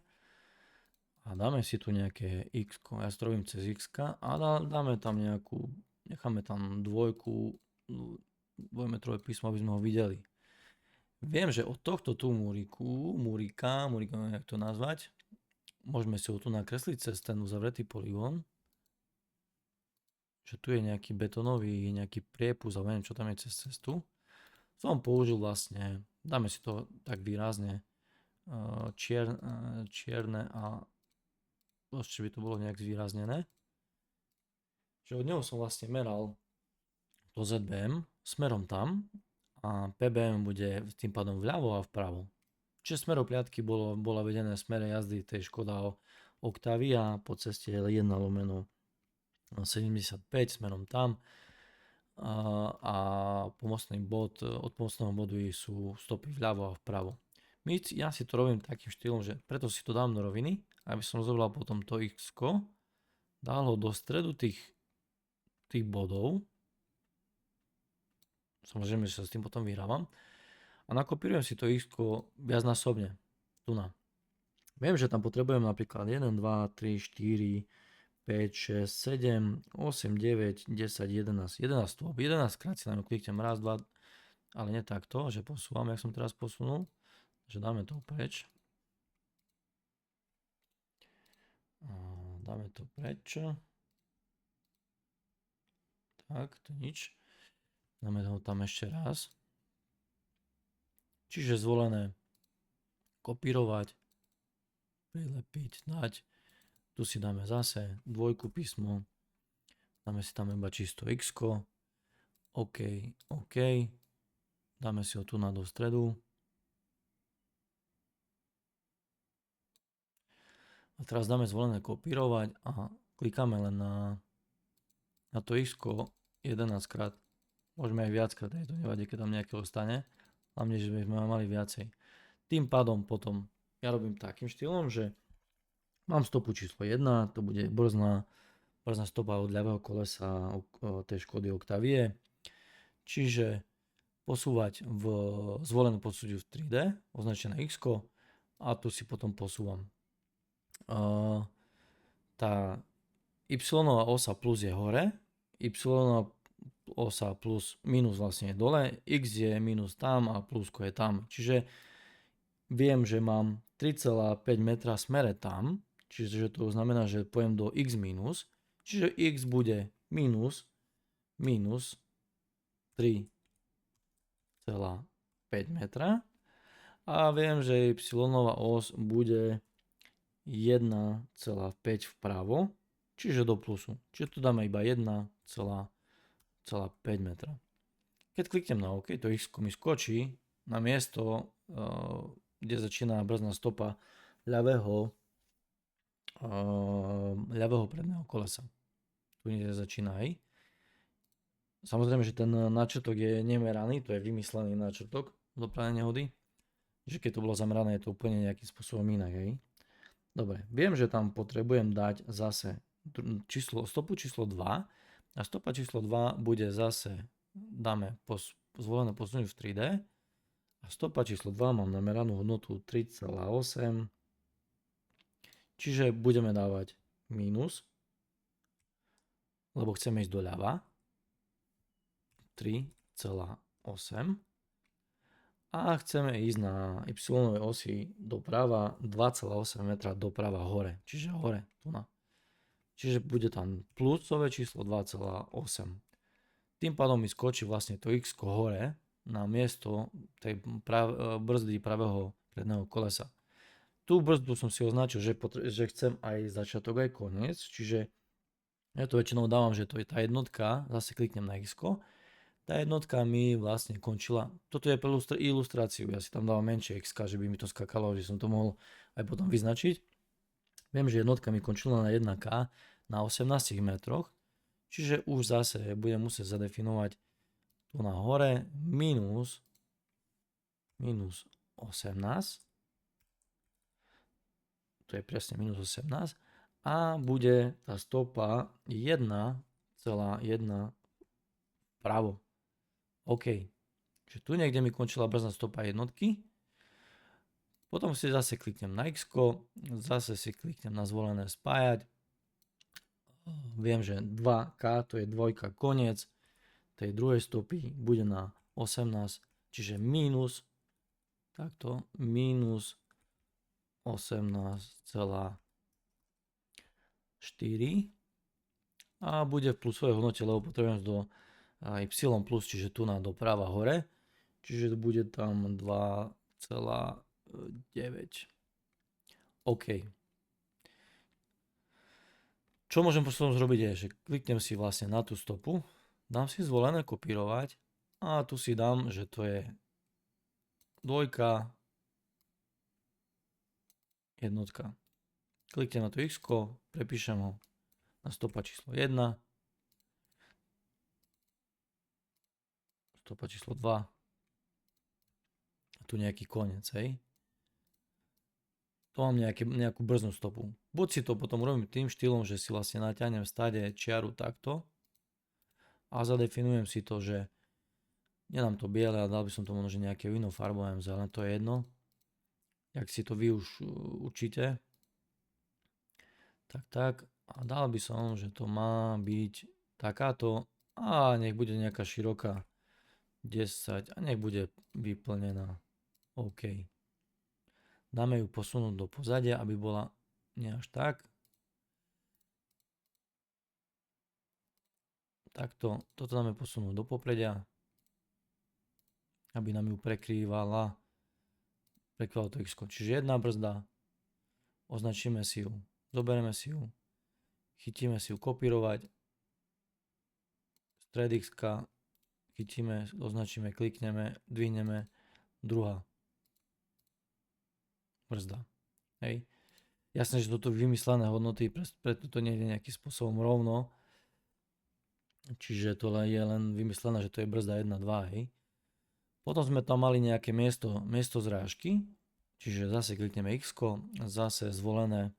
a dáme si tu nejaké X, ja to robím cez X a dáme tam necháme tam dvojmetrové písmo, aby sme ho videli. Viem, že od tohto tu múrika, neviem jak to nazvať, môžeme si ho tu nakresliť cez ten uzavretý polygón. Že tu je nejaký betonový, nejaký priepus a neviem čo tam je cez cestu. Som použil vlastne, dáme si to tak výrazne, čierne a ešte by to bolo nejak zvýraznené. že od neho som vlastne meral to ZBM smerom tam a PBM bude tým pádom vľavo a vpravo. Čiže smeropliatky bola vedené smere jazdy tej Škoda Octavia po ceste L1/75 smerom tam a pomocný bod, od pomocného bodu sú stopy vľavo a vpravo. Ja si to robím takým štýlom, že preto si to dám do roviny, aby som zobral potom to X-ko, dal ho do stredu tých bodov. Samozrejme, že sa s tým potom vyhrávam. A nakopírujem si to X-ko viacnásobne. Tu na. Viem, že tam potrebujem napríklad 1, 2, 3, 4, 5, 6, 7, 8, 9, 10, 11. 11 stôp. 11 krát si tam kliknem raz, 2, ale nie takto, že posúvam, jak som teraz posunul. Že dáme to preč. Dáme to preč. Tak, to nič. Dáme ho tam ešte raz. Čiže zvolené kopírovať, prilepiť, dať. Tu si dáme zase dvojku písmo. Dáme si tam iba čisto X-ko. OK, OK. Dáme si ho tu na do stredu. A teraz dáme zvolené kopírovať a klikáme len na to X-ko 11 krát. Môžeme aj viackrát, to nevadí, keď tam nejaké ostane. Hlavne, že by sme mali viacej. Tým pádom potom ja robím takým štýlom, že mám stopu číslo 1, to bude brzná stopa od ľavého kolesa tej Škody Octavie. Čiže posúvať v zvolenú posúdiu v 3D, označené X-ko, a tu si potom posúvam. Tá Y osa plus je hore, Y osa plus minus vlastne je dole, X je minus tam a plusko je tam. Čiže viem, že mám 3,5 metra smere tam, čiže to znamená, že pojem do X minus, čiže X bude minus 3,5 metra a viem, že Y os bude 1,5 vpravo, čiže do plusu. Čiže tu dáme iba 1,5 metra. Keď kliknem na OK, to X mi skočí na miesto, kde začína brzdná stopa ľavého predného kolesa. Tu niekde začína aj. Samozrejme, že ten náčrtok je nemeraný, to je vymyslený náčrtok dopravnej nehody. Že keď to bolo zamerané, je to úplne nejakým spôsobom inak. Hej. Dobre, viem, že tam potrebujem dať zase stopu číslo 2 a stopa číslo 2 bude zase, dáme zvolené posunúť v 3D a stopa číslo 2 mám nameranú hodnotu 3,8, čiže budeme dávať mínus, lebo chceme ísť doľava, 3,8 a chceme ísť na Y osi doprava 2,8 metra doprava hore, čiže hore, tu na. Čiže bude tam plusové číslo 2,8. Tým pádom mi skočí vlastne to X hore na miesto tej brzdy pravého predného kolesa. Tú brzdu som si označil, že chcem aj začiatok, aj koniec, čiže ja to väčšinou dávam, že to je tá jednotka, zase kliknem na X. Tá jednotka mi vlastne končila, toto je pre ilustráciu, ja si tam dávam menšie X, že by mi to skakalo, že som to mohol aj potom vyznačiť. Viem, že jednotka mi končila na 1K na 18 metroch, čiže už zase budem musieť zadefinovať tu na hore minus 18, to je presne minus 18 a bude tá stopa 1,1 vpravo. OK. Čiže tu niekde mi končila brzdná stopa jednotky. Potom si zase kliknem na X, zase si kliknem na zvolené spájať. Viem, že 2K to je dvojka koniec tej druhej stopy bude na 18, čiže minus takto minus 18,4 a bude v plusovej hodnote, lebo potrebujem do Y plus, čiže tu na doprava hore, čiže bude tam 2,9. OK. Čo môžem potom zrobiť je, že kliknem si vlastne na tú stopu, dám si zvolené kopírovať a tu si dám, že to je dvojka, jednotka. Kliknem na to x, prepíšem ho na stopa číslo 1, stopa číslo 2 a tu nejaký koniec, hej. Tu mám nejakú brznú stopu. Buď si to potom urobím tým štýlom, že si vlastne naťahnem stade čiaru takto a zadefinujem si to, že nedám to biele a dal by som to možno nejaké inou farbou, zelené, to je jedno. Jak si to vy už určite. Tak. A dal by som, že to má byť takáto a nech bude nejaká široká 10 a nech bude vyplnená. OK. Dáme ju posunúť do pozadia, aby bola nie až tak. Takto, toto dáme posunúť do popredia, aby nám ju prekrývala to x. Čiže jedna brzda, označíme si ju, zoberieme si ju, chytíme si ju kopírovať, stred x, chytíme, označíme, klikneme, dvihneme, druhá brzda. Hej. Jasné, že toto vymyslené hodnoty, preto to nie je nejakým spôsobom rovno, čiže to je len vymyslené, že to je brzda 1, 2, hej. Potom sme tam mali nejaké miesto zrážky, čiže zase klikneme x, zase zvolené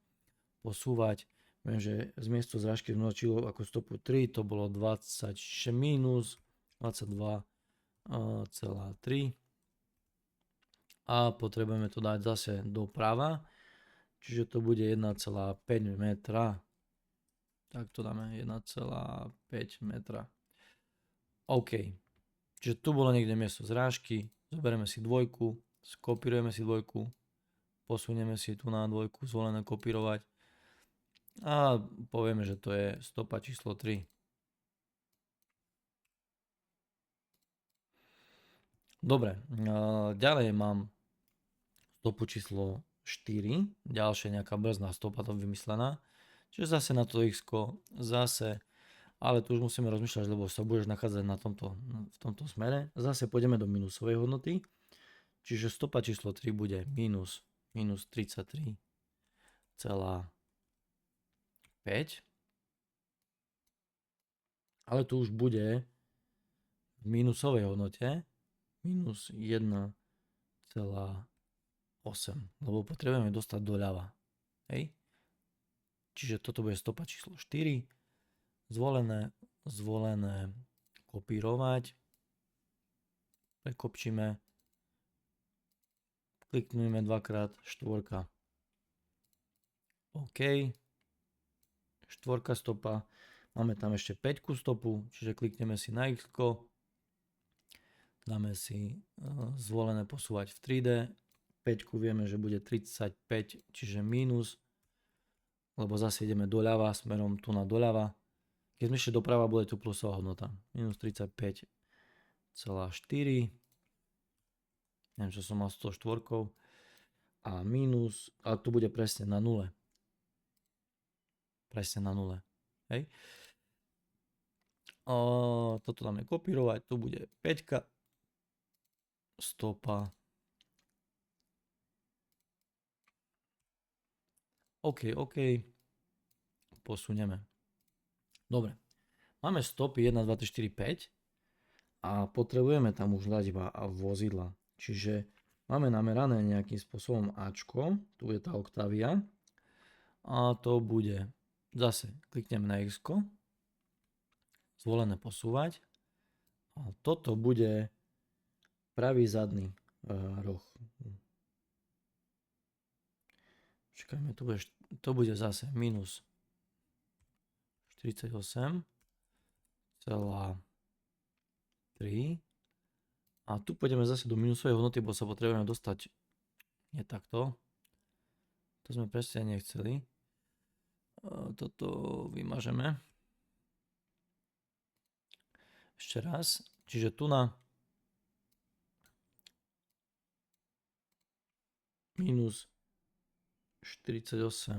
posúvať. Viem, že z miesto zrážky značilo ako stopu 3, to bolo 20 minus 22,3 a potrebujeme to dať zase doprava, čiže to bude 1,5 metra. Tak to dáme 1,5 metra. OK. Čiže tu bolo niekde miesto zrážky, zoberieme si dvojku, skopírujeme si dvojku, posunieme si tu na dvojku, zvolené kopírovať a povieme, že to je stopa číslo 3. Dobre, ďalej mám stopu číslo 4, ďalšia nejaká brzdná stopa to vymyslená, čiže zase na to x, zase. Ale tu už musíme rozmýšľať, lebo sa budeš nachádzať v tomto smere. Zase pôjdeme do minusovej hodnoty. Čiže stopa číslo 3 bude minus 33,5. Ale tu už bude v minusovej hodnote minus 1,8. Lebo potrebujeme dostať doľava. Hej? Čiže toto bude stopa číslo 4. Zvolené kopírovať, prekopčíme, klikneme dvakrát, štvorka, OK, štvorka stopa, máme tam ešte 5 stopu, čiže klikneme si na x, dáme si zvolené posúvať v 3D, 5 vieme, že bude 35, čiže mínus, lebo zase ideme doľava, smerom tu na doľava. Keď sme ešte doprava, bude tu plusová hodnota. Minus 35,4. Neviem, čo som mal s tou štvorkou. A minus, ale tu bude presne na nule. Presne na nule. Hej. Toto dáme kopírovať. Tu bude 5. Stopa. OK. Posunieme. Dobre. Máme stopy 1, 2, 3, 4, 5 a potrebujeme tam už dať iba vozidla. Čiže máme namerané nejakým spôsobom Ačko, tu je tá Octavia a to bude, zase klikneme na X, zvolené posúvať a toto bude pravý zadný roh. Čakajme, to bude zase minus 48,3 a tu pôjdeme zase do minusovej hodnoty, bo sa potrebujeme dostať nie takto. To sme presne nechceli. Toto vymažeme. Ešte raz. Čiže tu na minus 48,3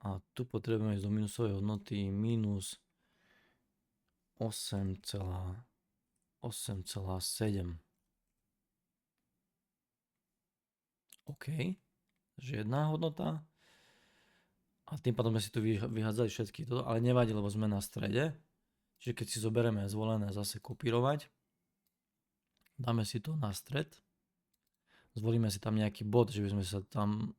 a tu potrebujeme ísť do minusovej hodnoty minus 8,7. OK, takže jedna hodnota. A tým pádom sme si tu vyhádzali všetky toto, ale nevadí, lebo sme na strede. Čiže keď si zoberieme zvolené zase kopírovať, dáme si to na stred, zvolíme si tam nejaký bod, že by sme sa tam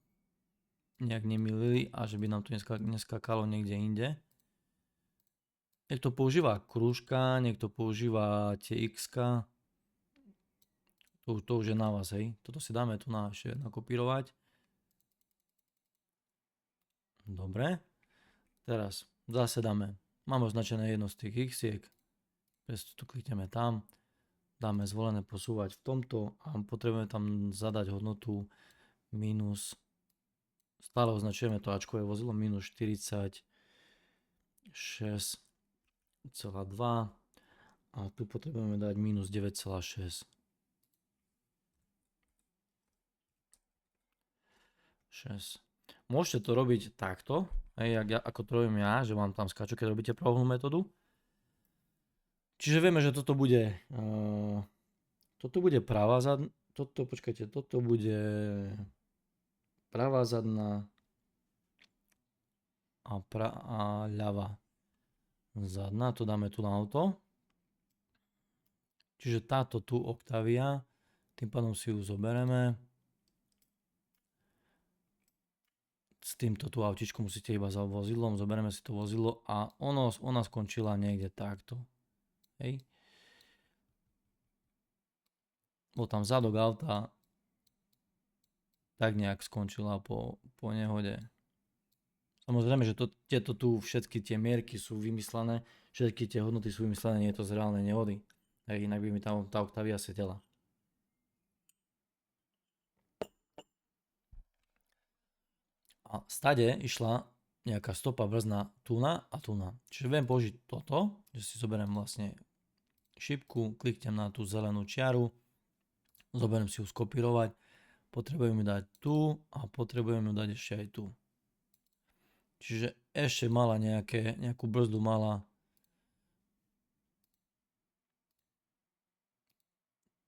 nejak nemýlili a že by nám tu neskákalo niekde inde. Niekto používa krúžka, niekto používa tie x-ka. To už je na vás, hej. Toto si dáme tu na ešte nakopírovať. Dobre. Teraz zase dáme. Máme označené jedno z tých x-iek. Presto tu klikneme tam. Dáme zvolené posúvať v tomto a potrebujeme tam zadať hodnotu minus. Stále označujeme to ačkové vozidlo minus 46,2 a tu potrebujeme dať minus 9,6. 6. Môžete to robiť takto, ako to robím ja, že vám tam skáču, keď robíte pravovnú metódu. Čiže vieme, že toto bude pravá zadná, toto bude pravá zadná a ľavá zadná, to dáme tu na auto. Čiže táto tu Octavia, tým pádom si ju zoberieme. S týmto tu autičkom musíte iba za vozidlom, zoberieme si to vozidlo a ona skončila niekde takto. Hej. Bol tam zadok auta, tak nejak skončila po nehode. Samozrejme, že tieto tu všetky tie mierky sú vymyslené, všetky tie hodnoty sú vymyslené, nie je to z reálnej nehody. Hej, inak by mi tá Octavia sedela. A stade išla nejaká stopa brzna tuna a tuna. Čiže viem použiť toto, že si zoberiem vlastne šipku, kliknem na tú zelenú čiaru, zoberiem si ju skopírovať, potrebujem ju dať tu a potrebujem ju dať ešte aj tu. Čiže ešte mala nejakú brzdu mala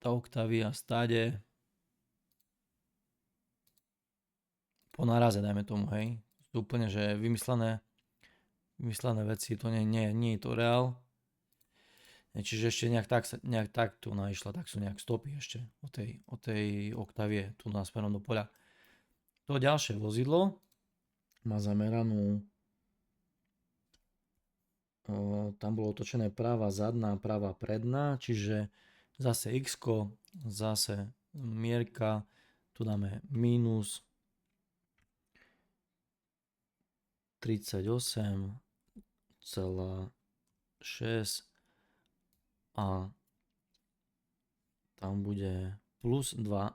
tá Octavia stade po náraze, dajme tomu, hej. To úplne, že vymyslené veci, to nie je to reál. Čiže ešte nejak tak tu išla, tak sú nejak stopy ešte o tej Octavie tu na smerom do poľa. To ďalšie vozidlo má zameranú, tam bolo otočené práva zadná, práva predná, čiže zase x-ko, zase mierka, tu dáme minus 38,6 a tam bude plus 2,5,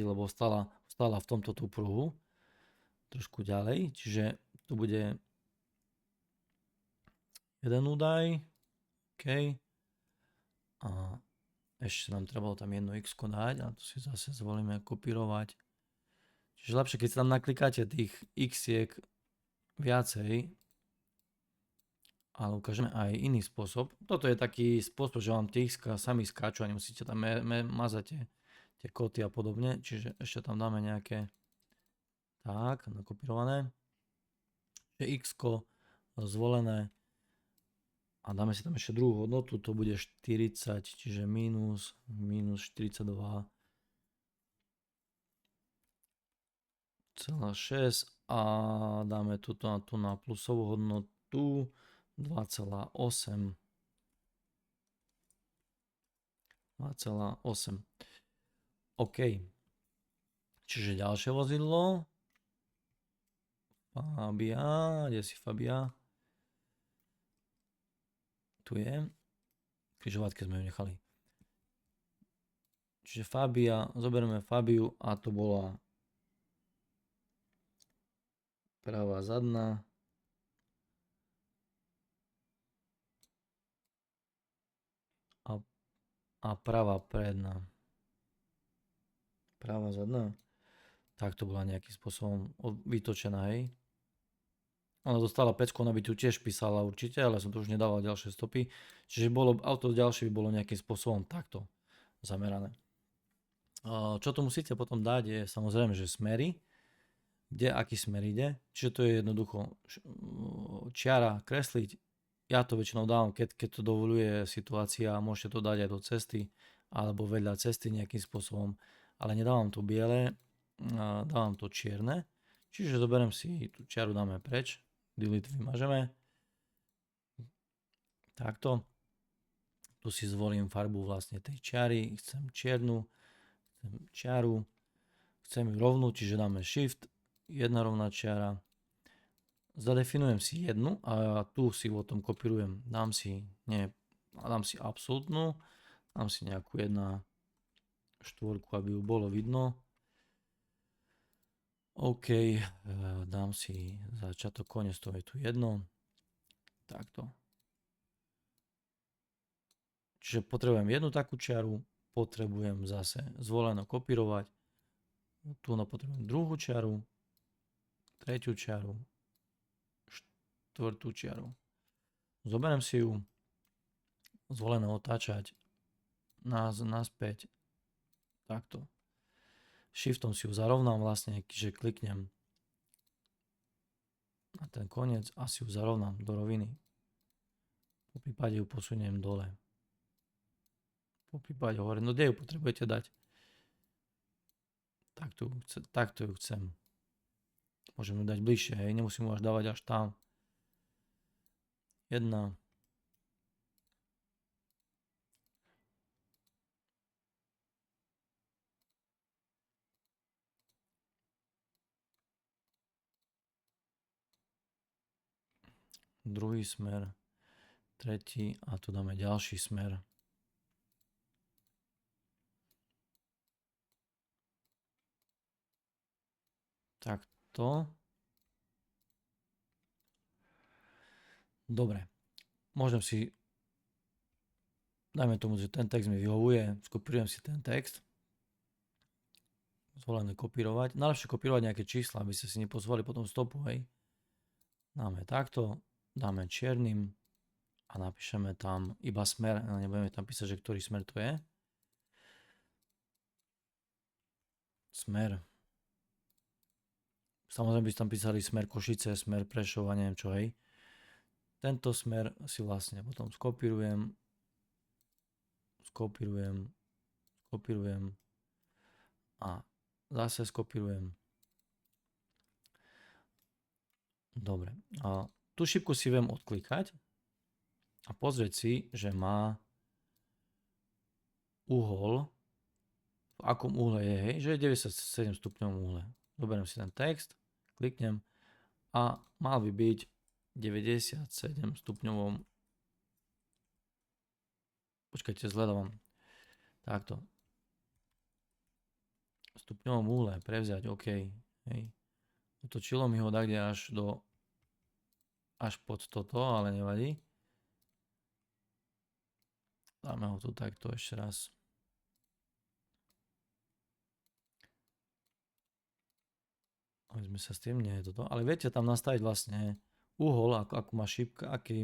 lebo stala v tomto tú pruhu trošku ďalej, čiže tu bude jeden údaj, OK, a ešte nám trebalo tam jedno x-ko dať a to si zase zvolíme kopírovať. Čiže lepšie, keď sa tam naklikáte tých x-iek viacej, ale ukážeme aj iný spôsob. Toto je taký spôsob, že vám tie x sami skáču a nemusíte tam mazať tie kóty a podobne. Čiže ešte tam dáme nejaké tak, nakopírované. x zvolené a dáme si tam ešte druhú hodnotu, to bude 40, čiže minus 42,6 a dáme tu na plusovú hodnotu 2,8. OK. Čiže ďalšie vozidlo. Fabia, kde si Fabia? Tu je. Križovatke sme ju nechali. Čiže Fabia, zoberieme Fabiu a to bola pravá zadná. A pravá predná. Pravá zadná. takto bola nejakým spôsobom vytočená, hej. Ona dostala pecku, ona by tu tiež písala určite, ale som tu už nedával ďalšie stopy. Čiže auto ďalšie by bolo nejakým spôsobom takto zamerané. Čo tu musíte potom dať je samozrejme, že smery, kde aký smer ide. Čiže to je jednoducho čiara kresliť. Ja to väčšinou dávam, keď to dovoluje situácia, môžete to dať aj do cesty alebo vedľa cesty nejakým spôsobom, ale nedávam to biele, dávam to čierne. Čiže zoberiem si tú čiaru, dáme preč, delete vymažeme. Takto. Tu si zvolím farbu vlastne tej čiary, chcem čiernu, chcem čiaru, chcem ju rovnú, čiže dáme shift, jedna rovná čiara. Zadefinujem si jednu a tu si potom kopírujem, dám si absolútnu, dám si nejakú 1,4, aby ju bolo vidno. OK, dám si začiatok, koniec, to je tu jedno. Takto. Čiže potrebujem jednu takú čiaru, potrebujem zase zvoleno kopírovať. Tu potrebujem druhú čiaru, tretiu čiaru, štvrtú čiaru. Zoberiem si ju, zvoleno otáčať, naspäť, takto. Shiftom si ju zarovnám vlastne, že kliknem na ten koniec a si ju zarovnám do roviny. Po prípade ju posuniem dole. Po prípade hore. No kde ju potrebujete dať? Takto ju chcem. Môžem ju dať bližšie, hej. Nemusím ju až dávať až tam. Jedna. Druhý smer, tretí a tu dáme ďalší smer. Takto. Dobre. Môžem si, dajme tomu, že ten text mi vyhovuje, skopírujem si ten text. Zvolené kopírovať. Najlepšie kopírovať nejaké čísla, aby ste si nepozvali potom stopu, hej. Dáme takto. Dáme čiernym a napíšeme tam iba smer, nebudeme tam písať, že ktorý smer to je. Smer. Samozrejme by ste tam písali smer Košice, smer Prešov a neviem čo, hej. Tento smer si vlastne potom skopírujem a zase skopírujem. Dobre. A tú šipku si viem odklikať a pozrieť si, že má uhol, v akom uhle je, hej, že je 97 stupňovom uhle. Zoberiem si ten text, kliknem a mal by byť 97 stupňovom. Počkajte, zhľadávam. Takto. Stupňovom uhle, prevziať, OK. Hej. Otočilo mi ho takde až pod toto, ale nevadí. Dáme ho tu takto ešte raz. Aby sme sa s tým, nie je toto. Ale viete tam nastaviť vlastne uhol, aký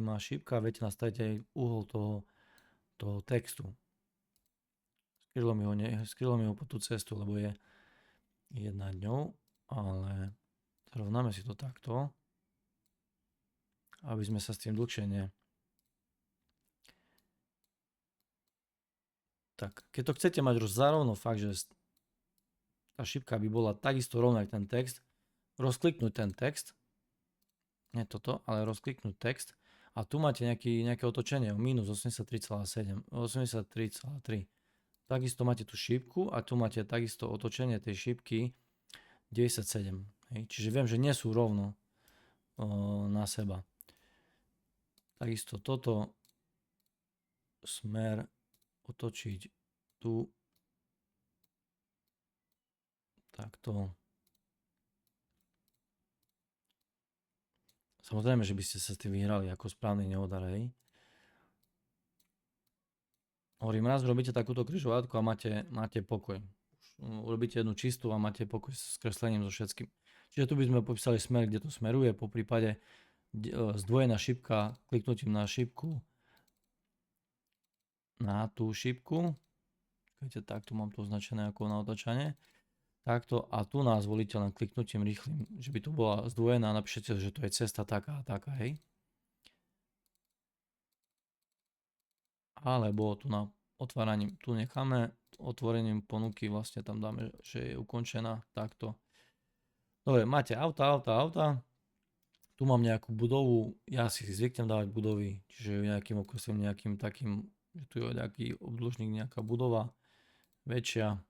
má šípka, viete nastaviť aj uhol toho textu. Skrylo mi ho po tú cestu, lebo je jedna dňou, ale zrovnáme si to takto, aby sme sa s tým dlhšie Tak, keď to chcete mať zarovno, fakt, že tá šipka by bola takisto rovná ako ten text, rozkliknúť ten text, nie toto, ale rozkliknúť text a tu máte nejaké otočenie o minus 83,7, 83,3. Takisto máte tú šípku a tu máte takisto otočenie tej šípky 97. Hej. Čiže viem, že nie sú rovno na seba. Takisto toto smer otočiť tu takto. Samozrejme, že by ste sa s tým vyhrali ako správny neodar, hej. Hovorím, raz robíte takúto križovatku a máte pokoj. urobíte jednu čistú a máte pokoj s kreslením so všetkým. Čiže tu by sme popísali smer, kde to smeruje, po prípade zdvojená šipka, kliknutím na šipku, na tú šipku, takto mám to označené ako na otáčanie, takto a tu nás volíte len kliknutím rýchlym, že by tu bola zdvojená, napíšete, že to je cesta taká a taká, hej. Alebo tu na otváraním, tu necháme, otvorením ponuky vlastne tam dáme, že je ukončená, takto. Dobre, máte auta. Tu mám nejakú budovu, ja si zvyknem dávať budovy, čiže nejakým okreslím, nejakým takým, že tu je nejaký obdĺžnik, nejaká budova väčšia.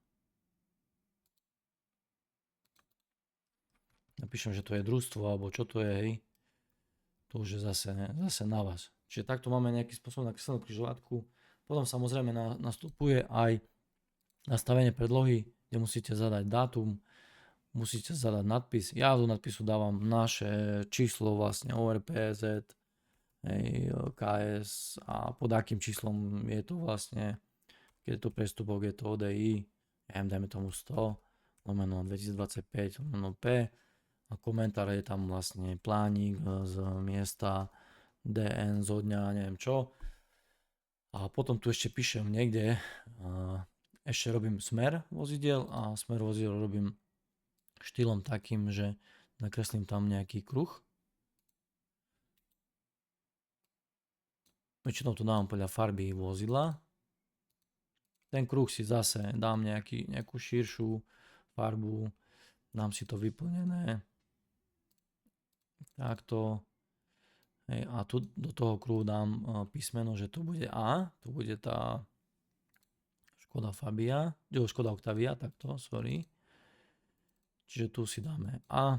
Napíšem, že to je družstvo, alebo čo to je, hej. To už je zase na vás. Čiže takto máme nejaký spôsob nakreslenú križovatku. Potom samozrejme nastupuje aj nastavenie predlohy, kde musíte zadať dátum, musíte zadať nadpis. Ja do nadpisu dávam naše číslo vlastne ORPZ, KS a pod akým číslom je to vlastne, keď je to prestupok, je to ODI, dajme tomu 100, lomeno 2025, lomeno P a komentár je tam vlastne plánik z miesta DN, zo dňa, neviem čo. A potom tu ešte píšem niekde, ešte robím smer vozidiel a smer vozidiel robím štýlom takým, že nakreslím tam nejaký kruh. Väčšinou to dávam podľa farby vozidla. Ten kruh si zase dám nejakú širšiu farbu, dám si to vyplnené. Takto. A tu do toho kruhu dám písmeno, že to bude A, to bude tá Škoda Fabia, Škoda Octavia, takto, sorry. Čiže tu si dáme A.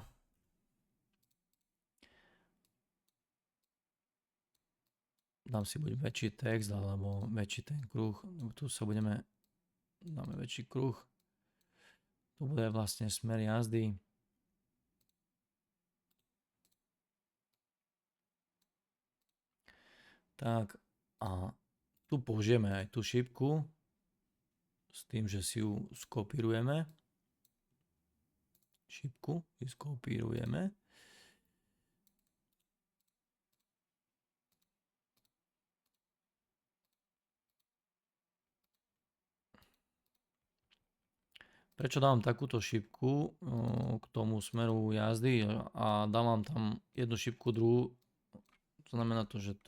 Dám si buď väčší text, alebo väčší ten kruh. Tu sa dáme väčší kruh. Tu bude vlastne smer jazdy. Tak a tu použijeme aj tú šipku s tým, že si ju skopírujeme. Šipku si skopírujeme. Prečo dávam takúto šipku k tomu smeru jazdy a dávam tam jednu šipku druhú? To znamená to, že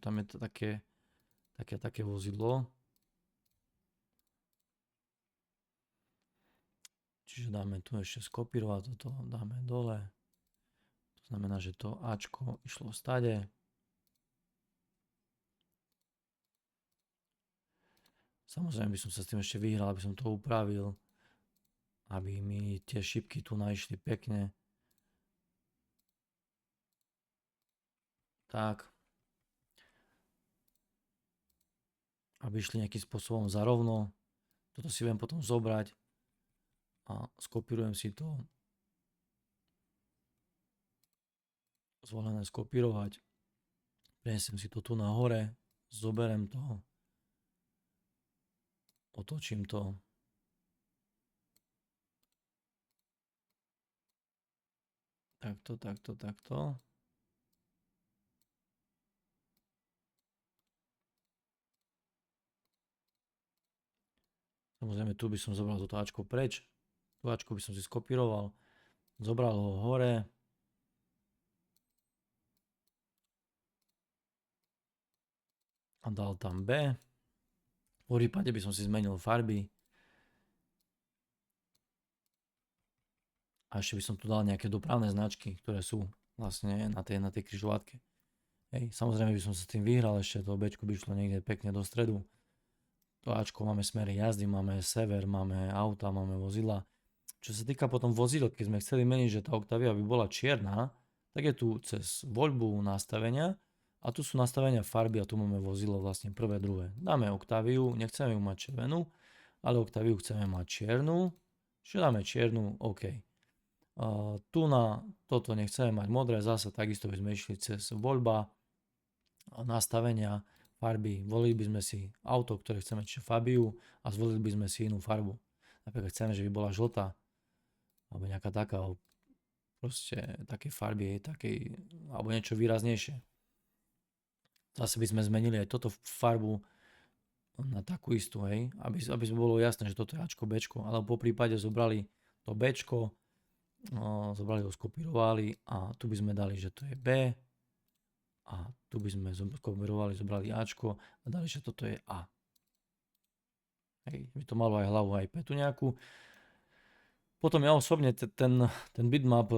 tam je to také vozidlo. Čiže dáme tu ešte skopírovať, toto dáme dole. To znamená, že to Ačko išlo stade. Samozrejme by som sa s tým ešte vyhral, aby som to upravil, aby mi tie šipky tu našli pekne. Tak. Aby išli nejakým spôsobom zarovno. Toto si viem potom zobrať a skopírujem si to. Zvolené skopírovať. Prenesem si to tu na hore. Zoberiem to. Otočím to. Takto. Samozrejme tu by som zobral toto Ačko preč. Tu Ačko by som si skopíroval. Zobral ho hore. A dal tam B. Po prípade by som si zmenil farby. A ešte by som tu dal nejaké dopravné značky, ktoré sú vlastne na tej križovatke. Samozrejme by som sa s tým vyhral, ešte to Bčko by šlo niekde pekne do stredu. To Ačko máme smery jazdy, máme sever, máme auta, máme vozidla. Čo sa týka potom vozidel, keď sme chceli meniť, že tá Octavia by bola čierna, tak je tu cez voľbu nastavenia a tu sú nastavenia farby a tu máme vozidlo vlastne prvé, druhé. Dáme Octaviu, nechceme ju mať červenú, ale Octaviu chceme mať čiernu, čiže dáme čiernu, OK. Tu na toto nechceme mať modré, zase takisto by sme išli cez voľba, nastavenia, farby, volili by sme si auto, ktoré chceme, čiže Fabiu a zvolili by sme si inú farbu. napríklad chceme, že by bola žltá, alebo nejaká taká, proste takej farby, takej, alebo niečo výraznejšie. Zase by sme zmenili aj toto farbu na takú istú, hej, aby bolo jasné, že toto je Ačko, Bčko, ale po prípade zobrali to Bčko, zobrali ho, skopírovali a tu by sme dali, že to je B a tu by sme skopírovali, zobrali Ačko a dali, že toto je A. Hej, by to malo aj hlavu, aj petu nejakú. Potom ja osobne ten bitmap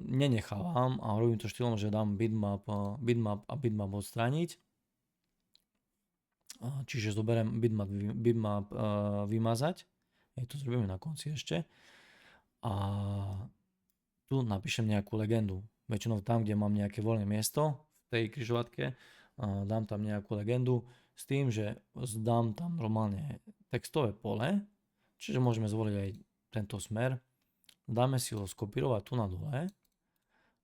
nenechávam a robím to štýlom, že dám bitmap a bitmap odstrániť. Čiže zoberiem bitmap vymazať. To zrobíme na konci ešte. A tu napíšem nejakú legendu. Väčšinou tam, kde mám nejaké voľné miesto v tej križovatke, dám tam nejakú legendu s tým, že dám tam normálne textové pole, čiže môžeme zvoliť aj tento smer. Dáme si ho skopírovať tu na dole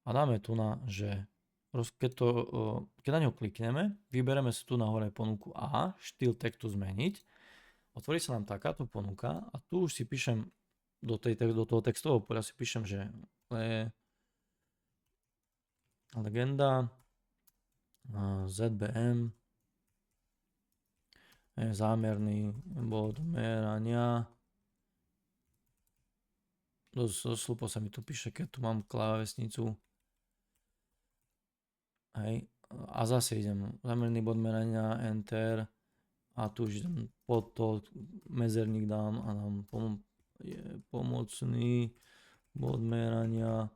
a dáme tu na, že keď na ňo klikneme, vybereme si tu na hore ponuku A, štýl textu zmeniť, otvorí sa nám takáto ponuka a tu už si píšem do toho textového poľa si píšem, že legenda ZBM zámerný bod merania. Slúpo sa mi tu píše, keď tu mám klávesnicu. Hej. A zase idem zámerný bod merania, enter a tu už idem pod to mezerník dám a dám pomocný bod merania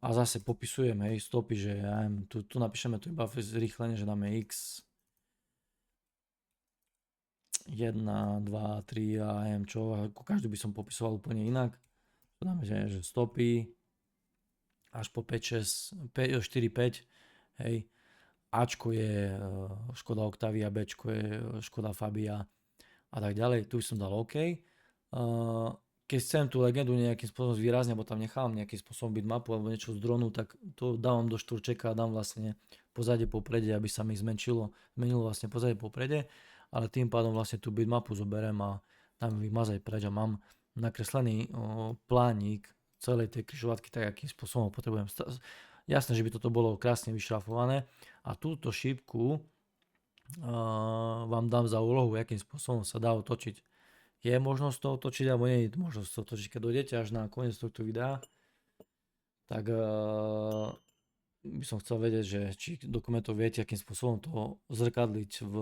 a zase popisujem, hej, stopy, že ja tu napíšeme to iba zrýchlenie, že dáme x 1, 2, 3 a čo, každý by som popisoval úplne inak. Tu dáme, že stopy až po 5, 6, 4, 5, hej. Ačko je Škoda Octavia, Bčko je Škoda Fabia a tak ďalej. Tu som dal OK. Keď chcem tú legendu nejakým spôsobom zvýrazniť, alebo tam nechám nejakým spôsobom bitmapu alebo niečo z dronu, tak to dávam do štvorčeka a dám vlastne pozadie popredie, aby sa mi zmenilo vlastne pozadie popredie, ale tým pádom vlastne tú bitmapu zoberiem a dám vymazať preč a mám nakreslený plánik celej tej križovatky tak, akým spôsobom potrebujem. Jasné, že by toto bolo krásne vyšrafované a túto šípku vám dám za úlohu, akým spôsobom sa dá otočiť. Je možnosť to otočiť, alebo nie je možnosť to otočiť. Keď dojdete až na koniec tohto videa, tak by som chcel vedieť, že či dokumentov viete, akým spôsobom to zrkadliť v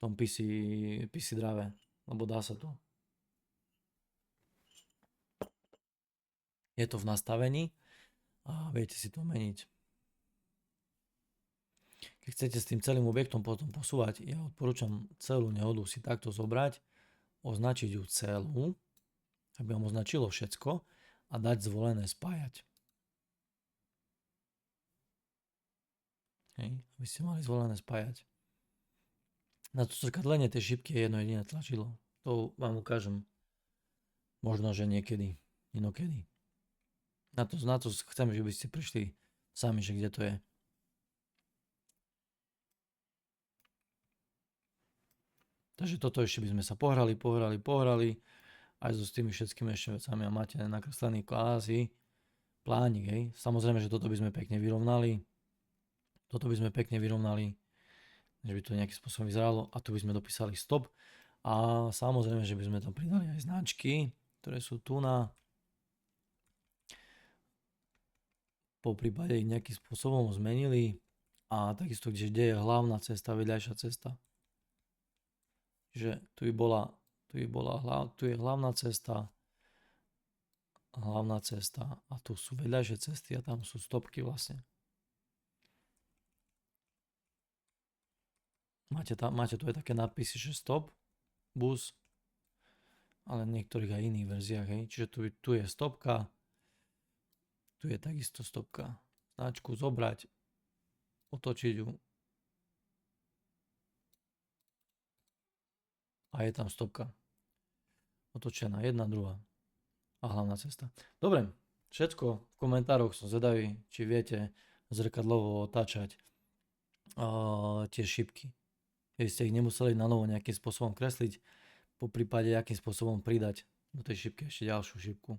tom PC drive, lebo dá sa to. Je to v nastavení a viete si to meniť. Keď chcete s tým celým objektom potom posúvať, ja odporúčam celú nehodu si takto zobrať, označiť ju celú, aby vám označilo všetko a dať zvolené spájať. Hej, aby ste mali zvolené spájať. Na to zrkadlenie tej šipky je jedno jediné tlačidlo. To vám ukážem možno, že niekedy, inokedy. Na to chcem, že by ste prišli sami, že kde to je. Takže toto ešte by sme sa pohrali, aj so s tými všetkými ešte vecami a máte nakreslený kvázi plánik, hej. Samozrejme, že toto by sme pekne vyrovnali, že by to nejakým spôsobom vyzeralo a tu by sme dopísali stop a samozrejme, že by sme tam pridali aj značky, ktoré sú tu na po prípade ich nejakým spôsobom zmenili a takisto, kde je hlavná cesta, vedľajšia cesta. Že tu je hlavná cesta a tu sú vedľajšie cesty a tam sú stopky vlastne. Máte tu aj také nadpisy, že stop, bus, ale v niektorých aj iných verziách, hej. Čiže tu je stopka, tu je takisto stopka. Značku zobrať, otočiť ju a je tam stopka. Otočená jedna, druhá a hlavná cesta. Dobre, všetko v komentároch som zvedavý, či viete zrkadlovo otáčať tie šipky. Keď ste ich nemuseli na novo nejakým spôsobom kresliť, po prípade akým spôsobom pridať do tej šipky ešte ďalšiu šipku.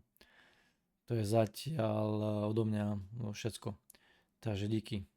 To je zatiaľ odo mňa všetko. Takže díky.